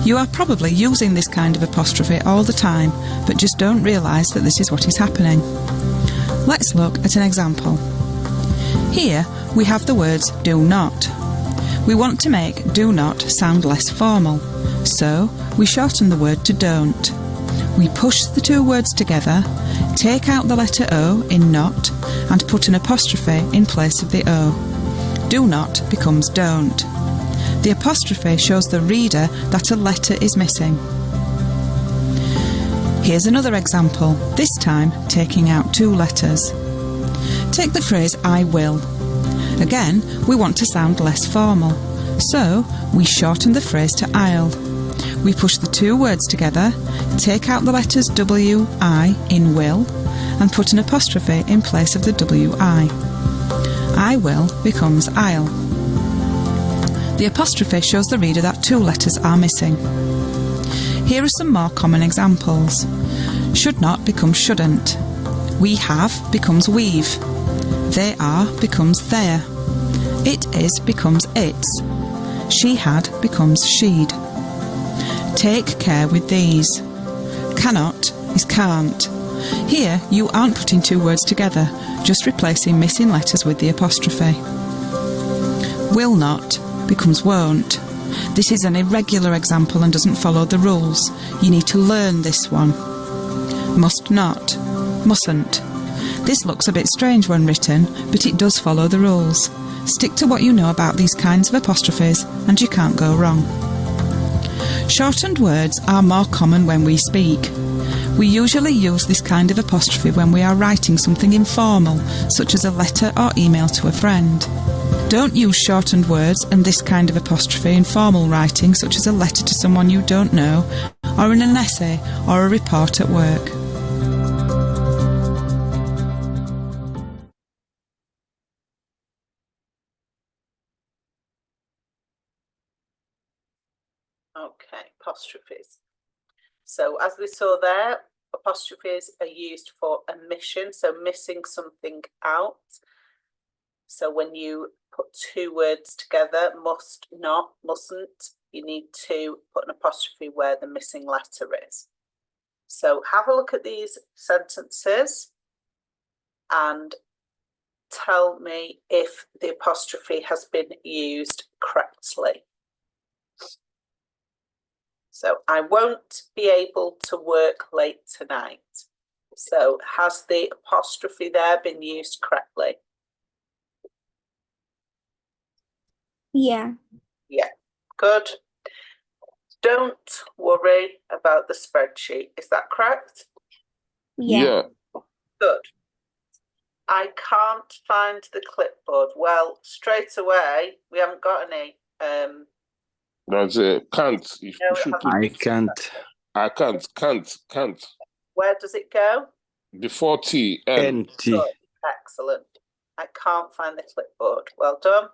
You are probably using this kind of apostrophe all the time, but just don't realise that this is what is happening. Let's look at an example. Here we have the words do not. We want to make do not sound less formal, so we shorten the word to don't. We push the two words together, take out the letter O in not and put an apostrophe in place of the O. Do not becomes don't. The apostrophe shows the reader that a letter is missing. Here's another example, this time taking out 2 letters. Take the phrase I will. Again, we want to sound less formal, so we shorten the phrase to I'll. We push the 2 words together, take out the letters W-I in will, and put an apostrophe in place of the W-I. I will becomes I'll. The apostrophe shows the reader that 2 letters are missing. Here are some more common examples. Should not becomes shouldn't. We have becomes we've. They are becomes their. It is becomes its. She had becomes she'd. Take care with these. Cannot is can't. Here you aren't putting 2 words together, just replacing missing letters with the apostrophe. Will not becomes won't. This is an irregular example and doesn't follow the rules. You need to learn this one. Must not, mustn't. This looks a bit strange when written, but it does follow the rules. Stick to what you know about these kinds of apostrophes and you can't go wrong. Shortened words are more common when we speak. We usually use this kind of apostrophe when we are writing something informal, such as a letter or email to a friend. Don't use shortened words and this kind of apostrophe in formal writing, such as a letter to someone you don't know, or in an essay or a report at work. Okay, apostrophes. So as we saw there, apostrophes are used for omission, so missing something out. So when you put 2 words together, must, not, mustn't, you need to put an apostrophe where the missing letter is. So have a look at these sentences and tell me if the apostrophe has been used correctly. So I won't be able to work late tonight. So has the apostrophe there been used correctly? Yeah. Yeah, good. Don't worry about the spreadsheet. Is that correct? Yeah. Good. I can't find the clipboard. Well, straight away, we haven't got any. That's it. Can't. You No, it should hasn't. I can't. Where does it go? Before T, N. Good. Excellent. I can't find the clipboard. Well done.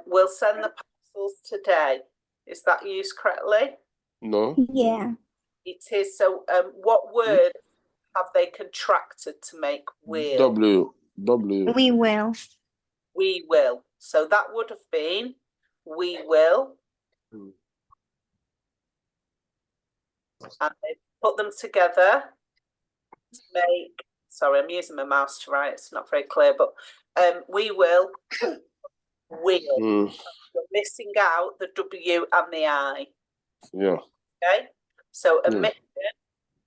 We'll send the parcels today. Is that used correctly? No. Yeah. It is. So what word have they contracted to make will? W. We will. We will. So that would have been we will. And they put them together to make, sorry, I'm using my mouse to write, it's not very clear, but we will. We're missing out the W and the I. Yeah. Okay. So omission.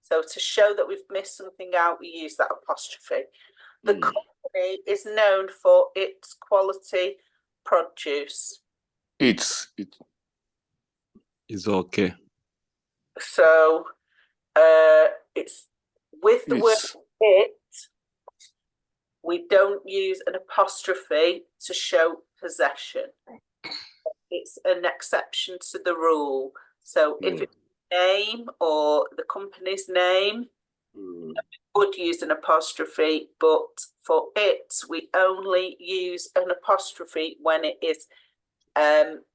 So to show that we've missed something out, we use that apostrophe. The company is known for its quality produce. It's okay. So it's with the word it, we don't use an apostrophe to show possession. It's an exception to the rule. So if it's name or the company's name, we would use an apostrophe, but for it, we only use an apostrophe when it is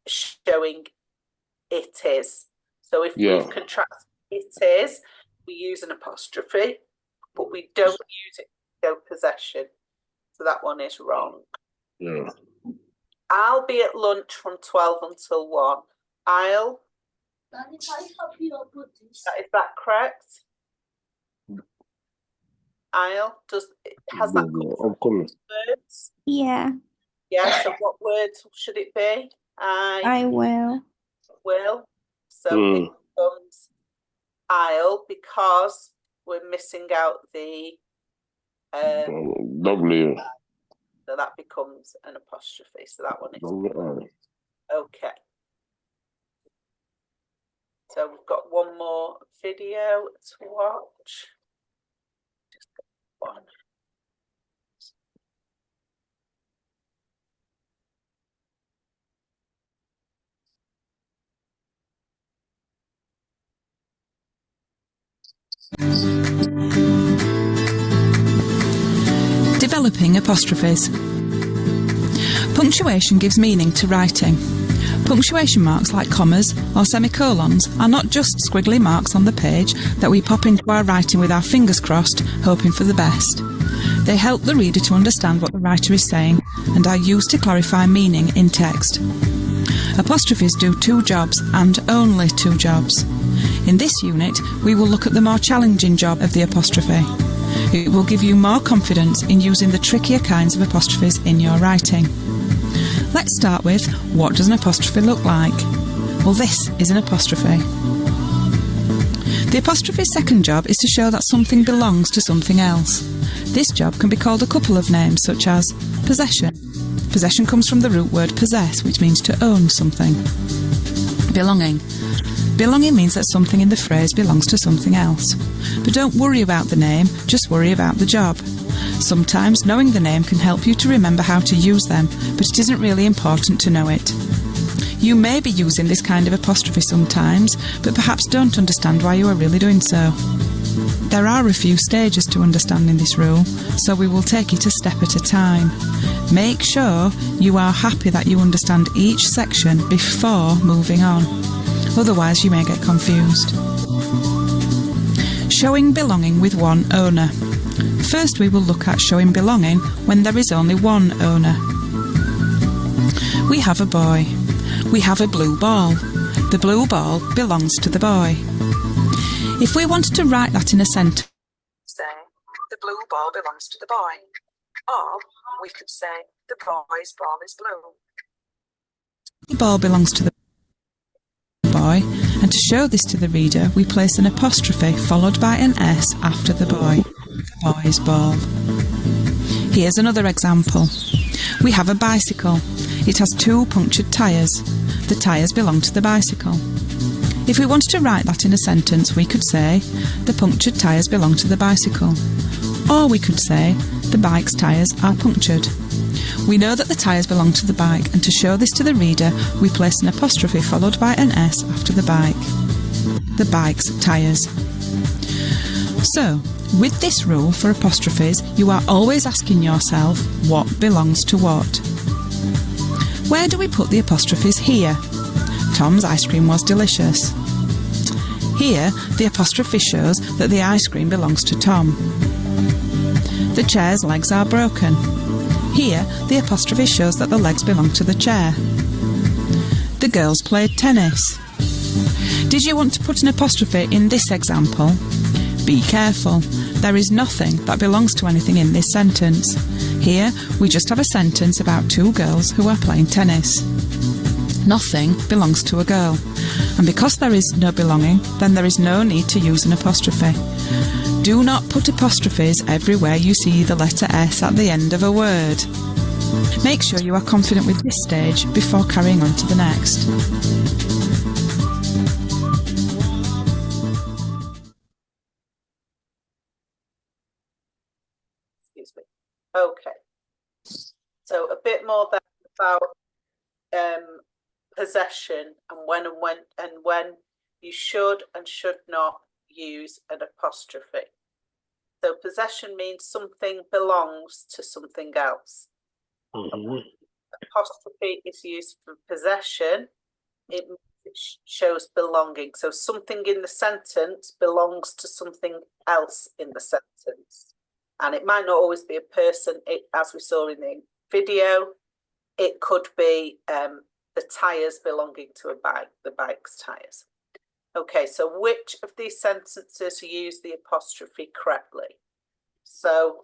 showing it is. So if we've contracted it is, we use an apostrophe, but we don't use it to show possession. So that one is wrong. Yeah. I'll be at lunch from 12 until 1. I'll. Is that correct? I'll. Has that I'm coming. words? Yeah. Yeah, so what words should it be? I will. Will. So it becomes I'll because we're missing out the W. so that becomes an apostrophe. So that one is W. okay. So we've got one more video to watch. Just one. Developing apostrophes. Punctuation gives meaning to writing. Punctuation marks like commas or semicolons are not just squiggly marks on the page that we pop into our writing with our fingers crossed, hoping for the best. They help the reader to understand what the writer is saying and are used to clarify meaning in text. Apostrophes do two jobs and only two jobs. In this unit, we will look at the more challenging job of the apostrophe. It will give you more confidence in using the trickier kinds of apostrophes in your writing. Let's start with, what does an apostrophe look like? Well, this is an apostrophe. The apostrophe's second job is to show that something belongs to something else. This job can be called a couple of names, such as possession. Possession comes from the root word possess, which means to own something. Belonging. Belonging means that something in the phrase belongs to something else. But don't worry about the name, just worry about the job. Sometimes knowing the name can help you to remember how to use them, but it isn't really important to know it. You may be using this kind of apostrophe sometimes, but perhaps don't understand why you are really doing so. There are a few stages to understanding this rule, so we will take it a step at a time. Make sure you are happy that you understand each section before moving on. Otherwise you may get confused. Showing belonging with one owner. First we will look at showing belonging when there is only one owner. We have a boy. We have a blue ball. The blue ball belongs to the boy. If we wanted to write that in a sentence, say, the blue ball belongs to the boy. Or we could say, the boy's ball is blue. The ball belongs to the boy, and to show this to the reader, we place an apostrophe followed by an S after the boy. The boy's ball. Here's another example. We have a bicycle. It has two punctured tyres. The tyres belong to the bicycle. If we wanted to write that in a sentence, we could say, the punctured tyres belong to the bicycle. Or we could say, the bike's tyres are punctured. We know that the tyres belong to the bike, and to show this to the reader, we place an apostrophe followed by an S after the bike. The bike's tyres. So, with this rule for apostrophes, you are always asking yourself, what belongs to what? Where do we put the apostrophes here? Tom's ice cream was delicious. Here, the apostrophe shows that the ice cream belongs to Tom. The chair's legs are broken. Here, the apostrophe shows that the legs belong to the chair. The girls played tennis. Did you want to put an apostrophe in this example? Be careful. There is nothing that belongs to anything in this sentence. Here, we just have a sentence about two girls who are playing tennis. Nothing belongs to a girl. And because there is no belonging, then there is no need to use an apostrophe. Do not put apostrophes everywhere you see the letter S at the end of a word. Make sure you are confident with this stage before carrying on to the next. Excuse me. Okay. So a bit more then about possession and when you should and should not use an apostrophe. So possession means something belongs to something else. Apostrophe is used for possession. It shows belonging. So something in the sentence belongs to something else in the sentence. And it might not always be a person, as we saw in the video. It could be the tyres belonging to a bike, the bike's tyres. Okay, so which of these sentences use the apostrophe correctly? So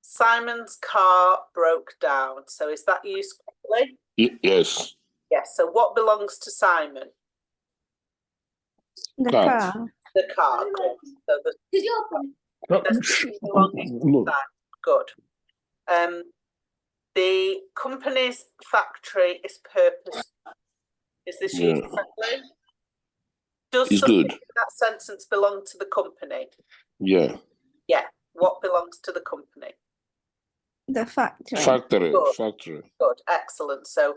Simon's car broke down. So is that used correctly? Yes. Yes. So what belongs to Simon? The Cat. car. The car. Good. So the belongs to No. that. Good. The company's factory is purpose. Is this Yeah. used correctly? Does It's something good. in that sentence belong to the company? Yeah. Yeah. What belongs to the company? The factory. Factory. Good. Factory. Good. Excellent. So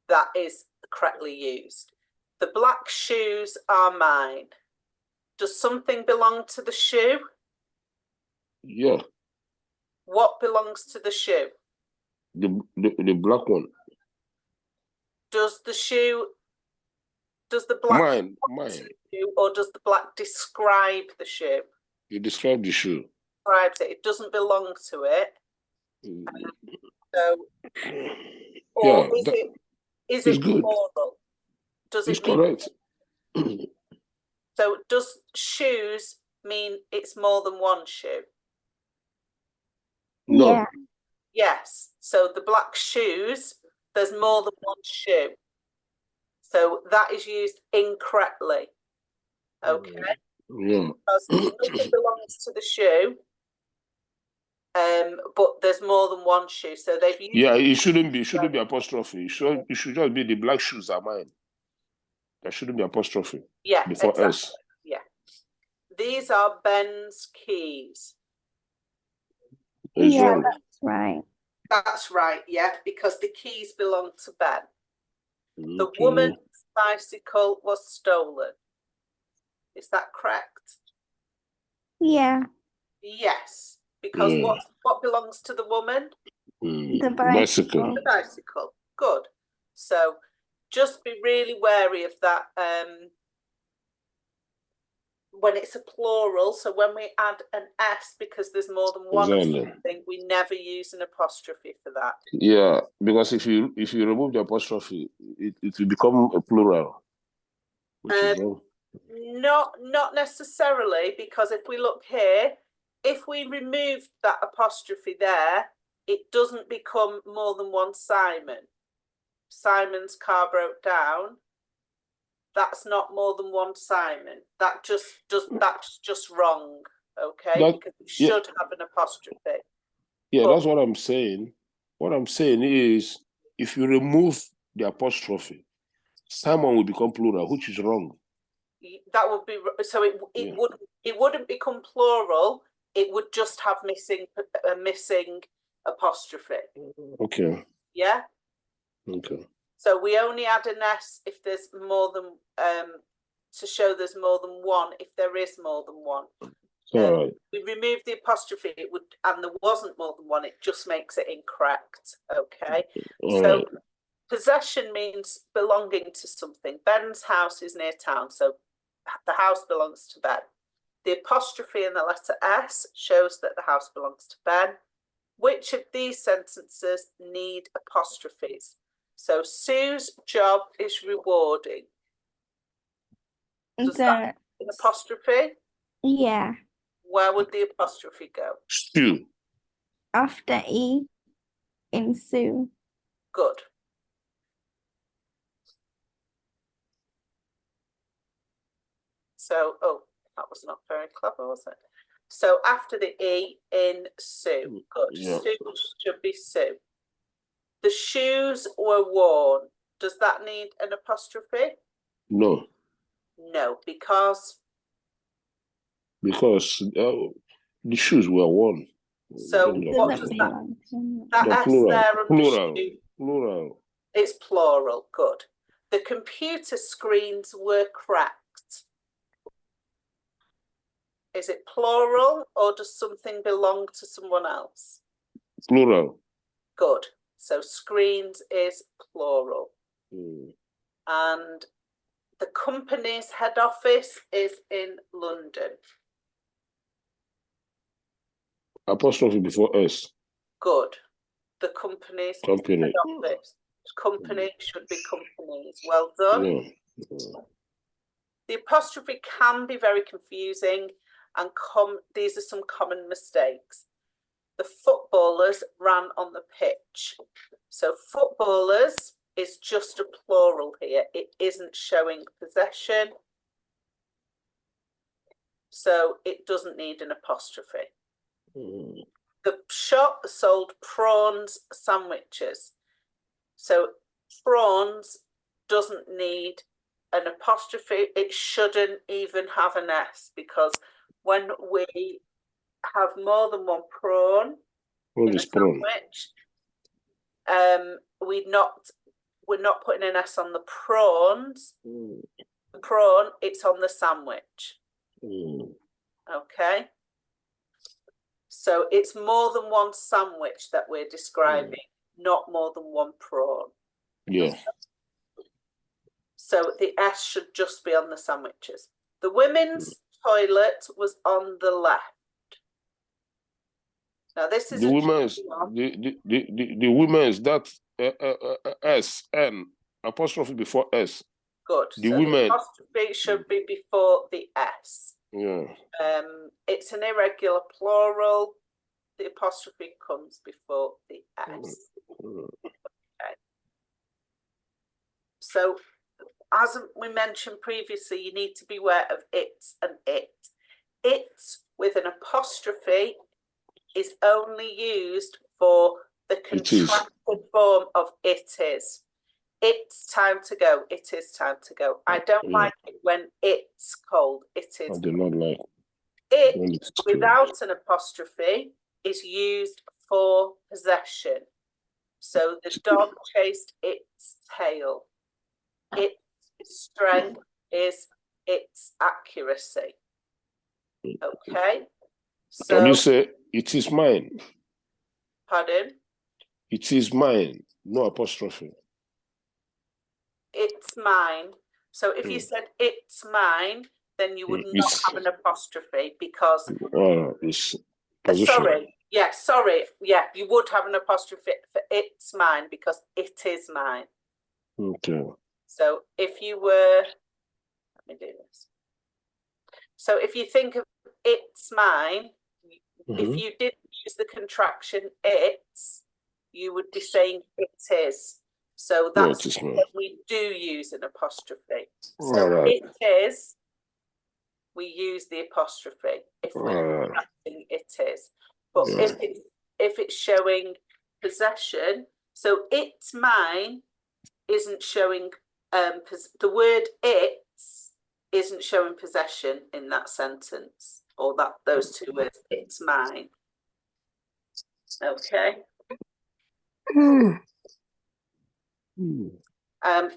that is correctly used. The black shoes are mine. Does something belong to the shoe? Yeah. What belongs to the shoe? The black one. Does the black Mine. belong to the shoe, or does the black describe the shoe? You describe the shoe. Describes it. It doesn't belong to it. So, or Yeah, is it's it good. plural? Does It's it mean correct. so? Does shoes mean it's more than one shoe? No. Yeah. Yes. So the black shoes, there's more than one shoe. So that is used incorrectly. Okay. Yeah. Because nothing belongs to the shoe. But there's more than one shoe. So they've used Yeah, it shouldn't be apostrophe. It should just be the black shoes are mine. There shouldn't be apostrophe. Yeah, Before exactly. S. Yeah. These are Ben's keys. It's Yeah, wrong. that's right. That's right, yeah, because the keys belong to Ben. The Okay. woman's bicycle was stolen. Is that correct? Yeah. Yes, because Yeah. what belongs to the woman? The Bicycle. The bicycle. Good. So just be really wary of that when it's a plural. So when we add an S because there's more than one of Exactly. something, we never use an apostrophe for that. Yeah, because if you remove the apostrophe, it will become a plural. Which is wrong. Not necessarily, because if we look here, if we remove that apostrophe there, it doesn't become more than one Simon. Simon's car broke down. That's not more than one Simon. That's just wrong. Okay, because we should have an apostrophe. Yeah, But that's what I'm saying. What I'm saying is, if you remove the apostrophe, Simon will become plural, which is wrong. that would be so. It wouldn't become plural. It would just have a missing apostrophe. Okay. Yeah. Okay. So we only add an S if there's more than to show there's more than one. If there is more than one, All right. we remove the apostrophe. It would, and there wasn't more than one. It just makes it incorrect. Okay. All So right. possession means belonging to something. Ben's house is near town, so the house belongs to Ben. The apostrophe in the letter S shows that the house belongs to Ben. Which of these sentences need apostrophes? So Sue's job is rewarding. Does that an apostrophe? Yeah. Where would the apostrophe go? Stew. After E in Sue. Good. So, that was not very clever, was it? So after the E in Sue. Good. Yeah. Sue should be Sue. The shoes were worn. Does that need an apostrophe? No. No, because the shoes were worn. so what does that S plural. there under Plural. shoe? Plural. It's plural. Good. The computer screens were cracked. Is it plural, or does something belong to someone else? Plural. Good. So screens is plural. And the company's head office is in London. Apostrophe before S. Good. The company's Company. head office. Company should be companies. Well done. Yeah. The apostrophe can be very confusing, and these are some common mistakes. The footballers ran on the pitch. So footballers is just a plural here. It isn't showing possession. so it doesn't need an apostrophe. Mm. The shop sold prawns sandwiches. So prawns doesn't need an apostrophe. It shouldn't even have an S, because when we have more than one prawn What in a is prawn? sandwich, we're not putting an S on the prawns. Mm. The prawn, it's on the sandwich. Mm. Okay. So it's more than one sandwich that we're describing, not more than one prawn. Yeah. So the S should just be on the sandwiches. The women's toilet was on the left. Now this is The a women's, tricky one. the women's, that S, N, apostrophe before S. Good. The so women. the apostrophe should be before the S. Yeah. It's an irregular plural. The apostrophe comes before the S. Okay. So, as we mentioned previously, you need to be aware of its and it. It with an apostrophe is only used for the contracted form of it is. It's time to go. It is time to go. I don't like it when it's cold. It is. I do not like it when it's cold. without an apostrophe is used for possession. So the dog chased its tail. Its strength is its accuracy. Okay. So, Can you say it is mine? Pardon? It is mine. No apostrophe. It's mine. So if you said it's mine, then you would not have an apostrophe, because It's position. sorry, yeah, you would have an apostrophe for it's mine, because it is mine. Okay. So if you were, let me do this. So if you think of it's mine, if you didn't use the contraction it's, you would be saying it is. So that's what we do use an apostrophe. So it is, we use the apostrophe if we're contracting it is. But if it's showing possession, so it's mine isn't showing the word it's isn't showing possession in that sentence, or that those two words. It's mine. Okay.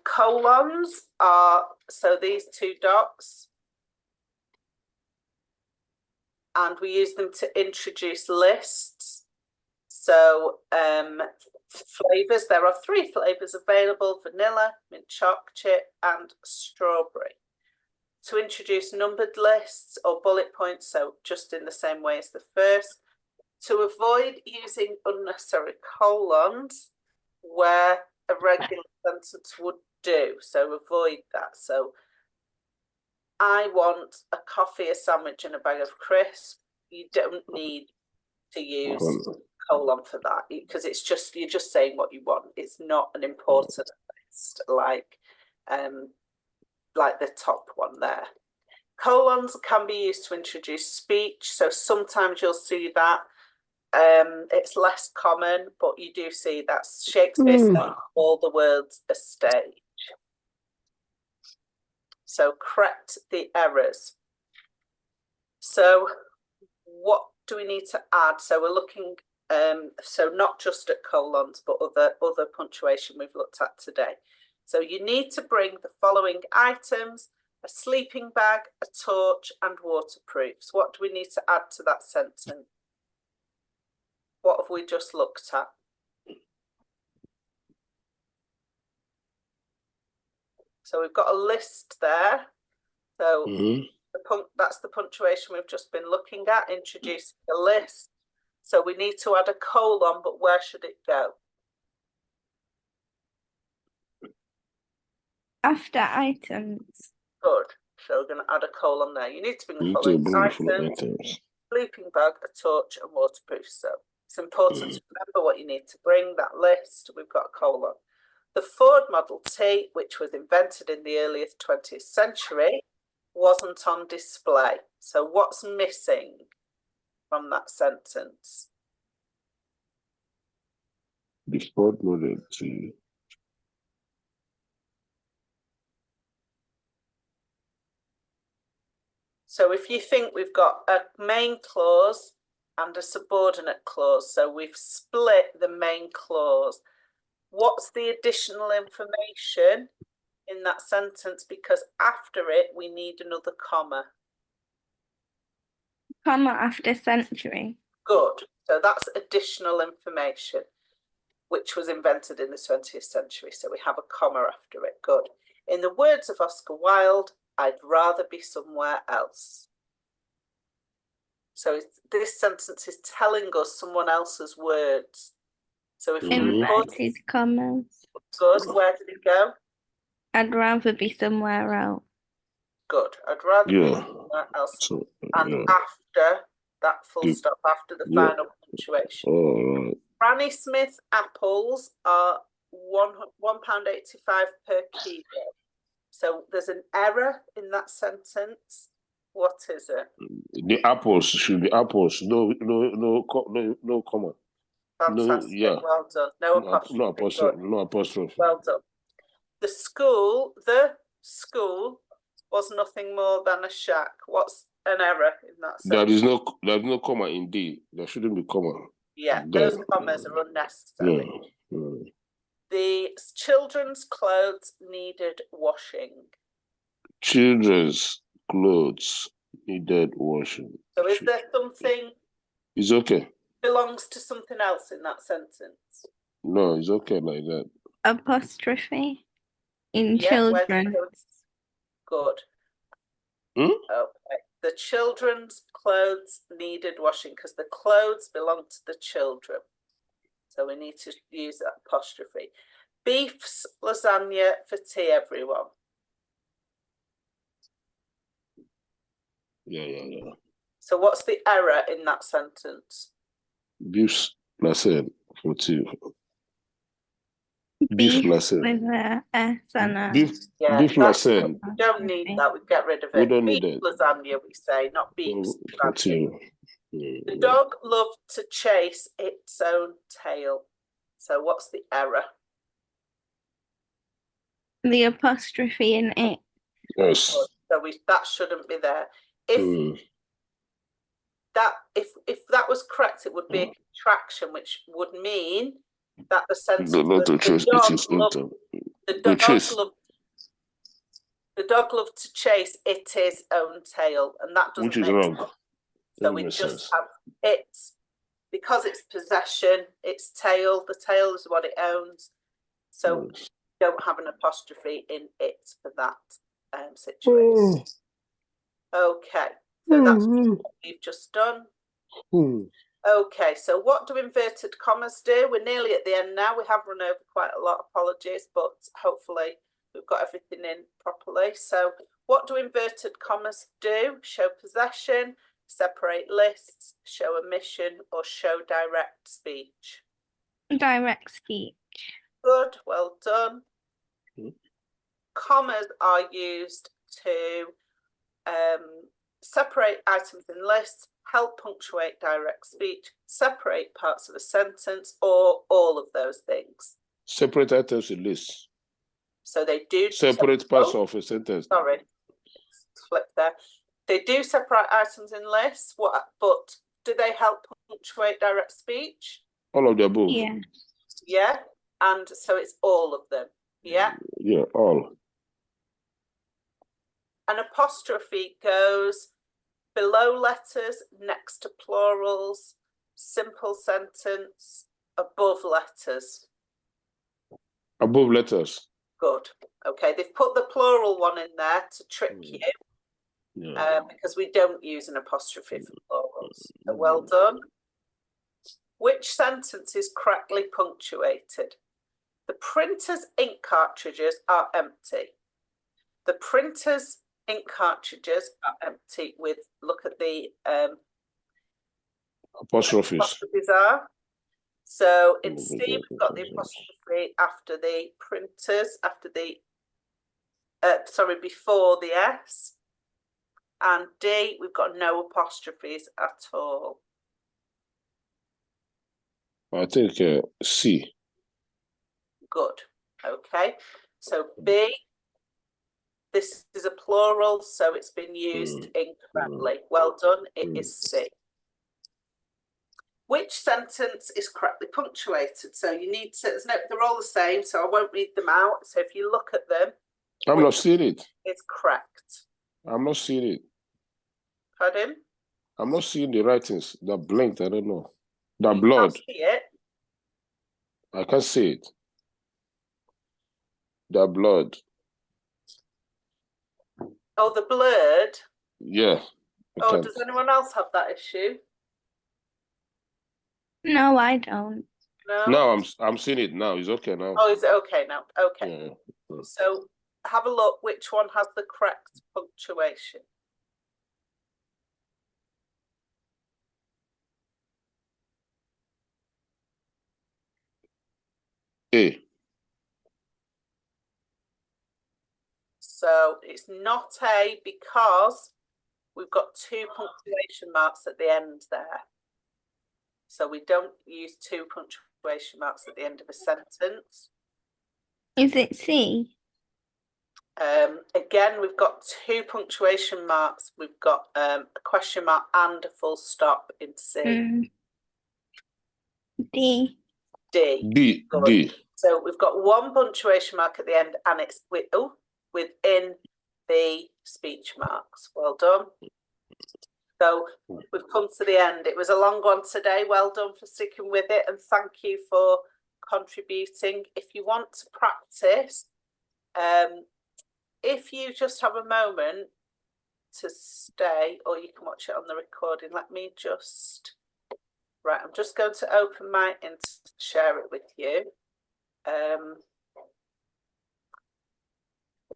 Colons are, so these two dots, and we use them to introduce lists. So flavours, there are 3 flavours available: vanilla, mint chocolate and strawberry. To introduce numbered lists or bullet points, so just in the same way as the first. To avoid using unnecessary colons where a regular sentence would do, so avoid that. So I want a coffee, a sandwich and a bag of crisps. You don't need to use colon for that, because it's just, you're just saying what you want. It's not an important list like the top one there. Colons can be used to introduce speech, so sometimes you'll see that. It's less common, but you do see that. Shakespeare said all the words a stage. So correct the errors. So what do we need to add? So we're looking, so not just at colons, but other punctuation we've looked at today. So you need to bring the following items: a sleeping bag, a torch and waterproofs. What do we need to add to that sentence? What have we just looked at? So we've got a list there. So that's the punctuation we've just been looking at, introducing a list. So we need to add a colon, but where should it go? After items. Good. So we're going to add a colon there. You need to bring the following items: sleeping bag, a torch and waterproof. So it's important to remember what you need to bring, that list. We've got a colon. The Ford Model T, which was invented in the early 20th century, wasn't on display. So what's missing from that sentence? Before model 2. So if you think we've got a main clause and a subordinate clause, so we've split the main clause, what's the additional information in that sentence? Because after it, we need another comma. Comma after century. Good. So that's additional information, which was invented in the 20th century. So we have a comma after it. Good. In the words of Oscar Wilde, I'd rather be somewhere else. So this sentence is telling us someone else's words. So if you put Inverted commas. good, where did it go? I'd rather be somewhere else. Good. I'd rather be Yeah. somewhere else. So, And yeah. after that full Yeah. stop, after the Yeah. final punctuation. All right. Granny Smith apples are £1.85 per kilo. So there's an error in that sentence. What is it? The apples should be apples. No comma. Fantastic. yeah. Well done. No apostrophe. No apostrophe. Good. No apostrophe. Well done. The school was nothing more than a shack. What's an error in that sentence? There's no comma in D. There shouldn't be comma. Yeah, There. those commas are unnecessary. Yeah. The children's clothes needed washing. Children's clothes needed washing. So is there something It's okay. belongs to something else in that sentence? No, it's okay like that. Apostrophe in Yeah, where's it children. going? Good. Hmm? Okay. The children's clothes needed washing because the clothes belong to the children. So we need to use that apostrophe. Beef's lasagna for tea, everyone. Yeah. So what's the error in that sentence? Beef's lasagne for tea. Beef lasagne. With a S and a Yeah, Beef lasagne. we don't need that. We get rid of it. We don't need Beef that. lasagna, we say, not beef's For lasagna. tea. The dog loved to chase its own tail. So what's the error? the apostrophe in it. Yes. So that shouldn't be there. If that was correct, it would be a contraction, which would mean that the sentence Not was, to chase, it is own the dog loved to chase its own tail, and that doesn't which is make wrong. sense. So we makes just sense. have its, because it's possession, its tail, the tail is what it owns. So Yes. don't have an apostrophe in it for that situation. Okay, so that's what we've just done. Okay, so what do inverted commas do? We're nearly at the end now. We have run over quite a lot, apologies, but hopefully we've got everything in properly. So what do inverted commas do? Show possession, separate lists, show omission, or show direct speech. Direct speech. Good, well done. Commas are used to separate items in lists, help punctuate direct speech, separate parts of a sentence, or all of those things. Separate items in lists. So they do Separate parts of a sentence. Sorry, flip there. They do separate items in lists. But do they help punctuate direct speech? All of the above. Yeah. Yeah, and so it's all of them. Yeah. Yeah, all. An apostrophe goes below letters, next to plurals, simple sentence, above letters. Above letters. Good. Okay, they've put the plural one in there to trick you, because we don't use an apostrophe for plurals. So well done. Which sentence is correctly punctuated? The printer's ink cartridges are empty. The printer's ink cartridges are empty with, look at the Apostrophes. are. So in C, we've got the apostrophe after the printers, after the, before the S. And D, we've got no apostrophes at all. I think C. Good. Okay. So B, this is a plural, so it's been used incorrectly. Well done. It is C. Which sentence is correctly punctuated? So you need to, they're all the same, so I won't read them out. So if you look at them, I'm not seeing it. it's correct. I'm not seeing it. Pardon? I'm not seeing the writings. They're blinked. I don't know. The You blood. can't see it. I can't see it. The blood. Oh, the blurred. Yeah. Oh, does anyone else have that issue? No, I don't. No. Now I'm seeing it now. It's okay now. Oh, is it okay now? Okay. Yeah. So have a look which one has the correct punctuation. A. So it's not A because we've got 2 punctuation marks at the end there. So we don't use 2 punctuation marks at the end of a sentence. Is it C? Again, we've got 2 punctuation marks. We've got a question mark and a full stop in C. D. D. D. Good. D. So we've got 1 punctuation mark at the end, and it's within the speech marks. Well done. So we've come to the end. It was a long one today. Well done for sticking with it, and thank you for contributing. If you want to practice, if you just have a moment to stay, or you can watch it on the recording. Let me just, right, I'm just going to open my and share it with you.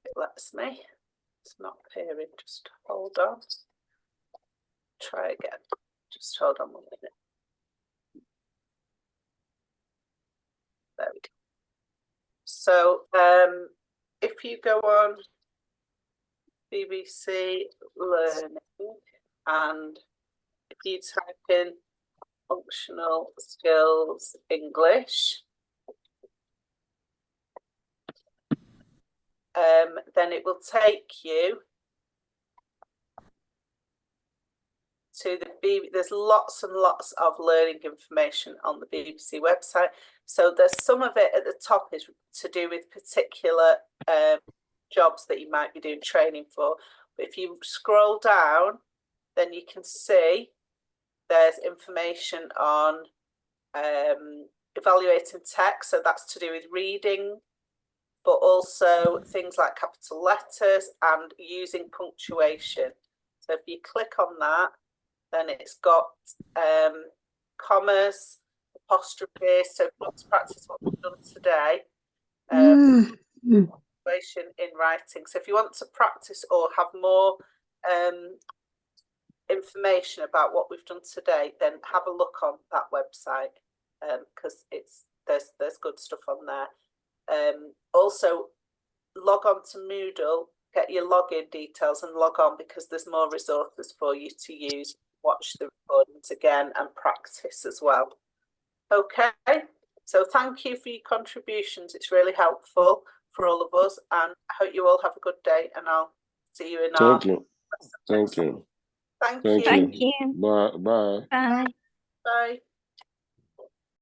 It lets me. It's not appearing. Just hold on. Try again. Just hold on 1 minute. There we go. So if you go on BBC Learning and if you type in functional skills English, then it will take you to the there's lots and lots of learning information on the BBC website. So there's some of it at the top is to do with particular jobs that you might be doing training for. But if you scroll down, then you can see there's information on evaluating text. So that's to do with reading, but also things like capital letters and using punctuation. So if you click on that, then it's got commas, apostrophes. So if you want to practice what we've done today, punctuation in writing. So if you want to practice or have more information about what we've done today, then have a look on that website because there's good stuff on there. Also, log on to Moodle, get your login details and log on because there's more resources for you to use. Watch the recordings again and practice as well. Okay, so thank you for your contributions. It's really helpful for all of us, and I hope you all have a good day, and I'll see you in our... Thank you. Thank you. Thank you. Thank you. Bye. Bye. Bye. Bye.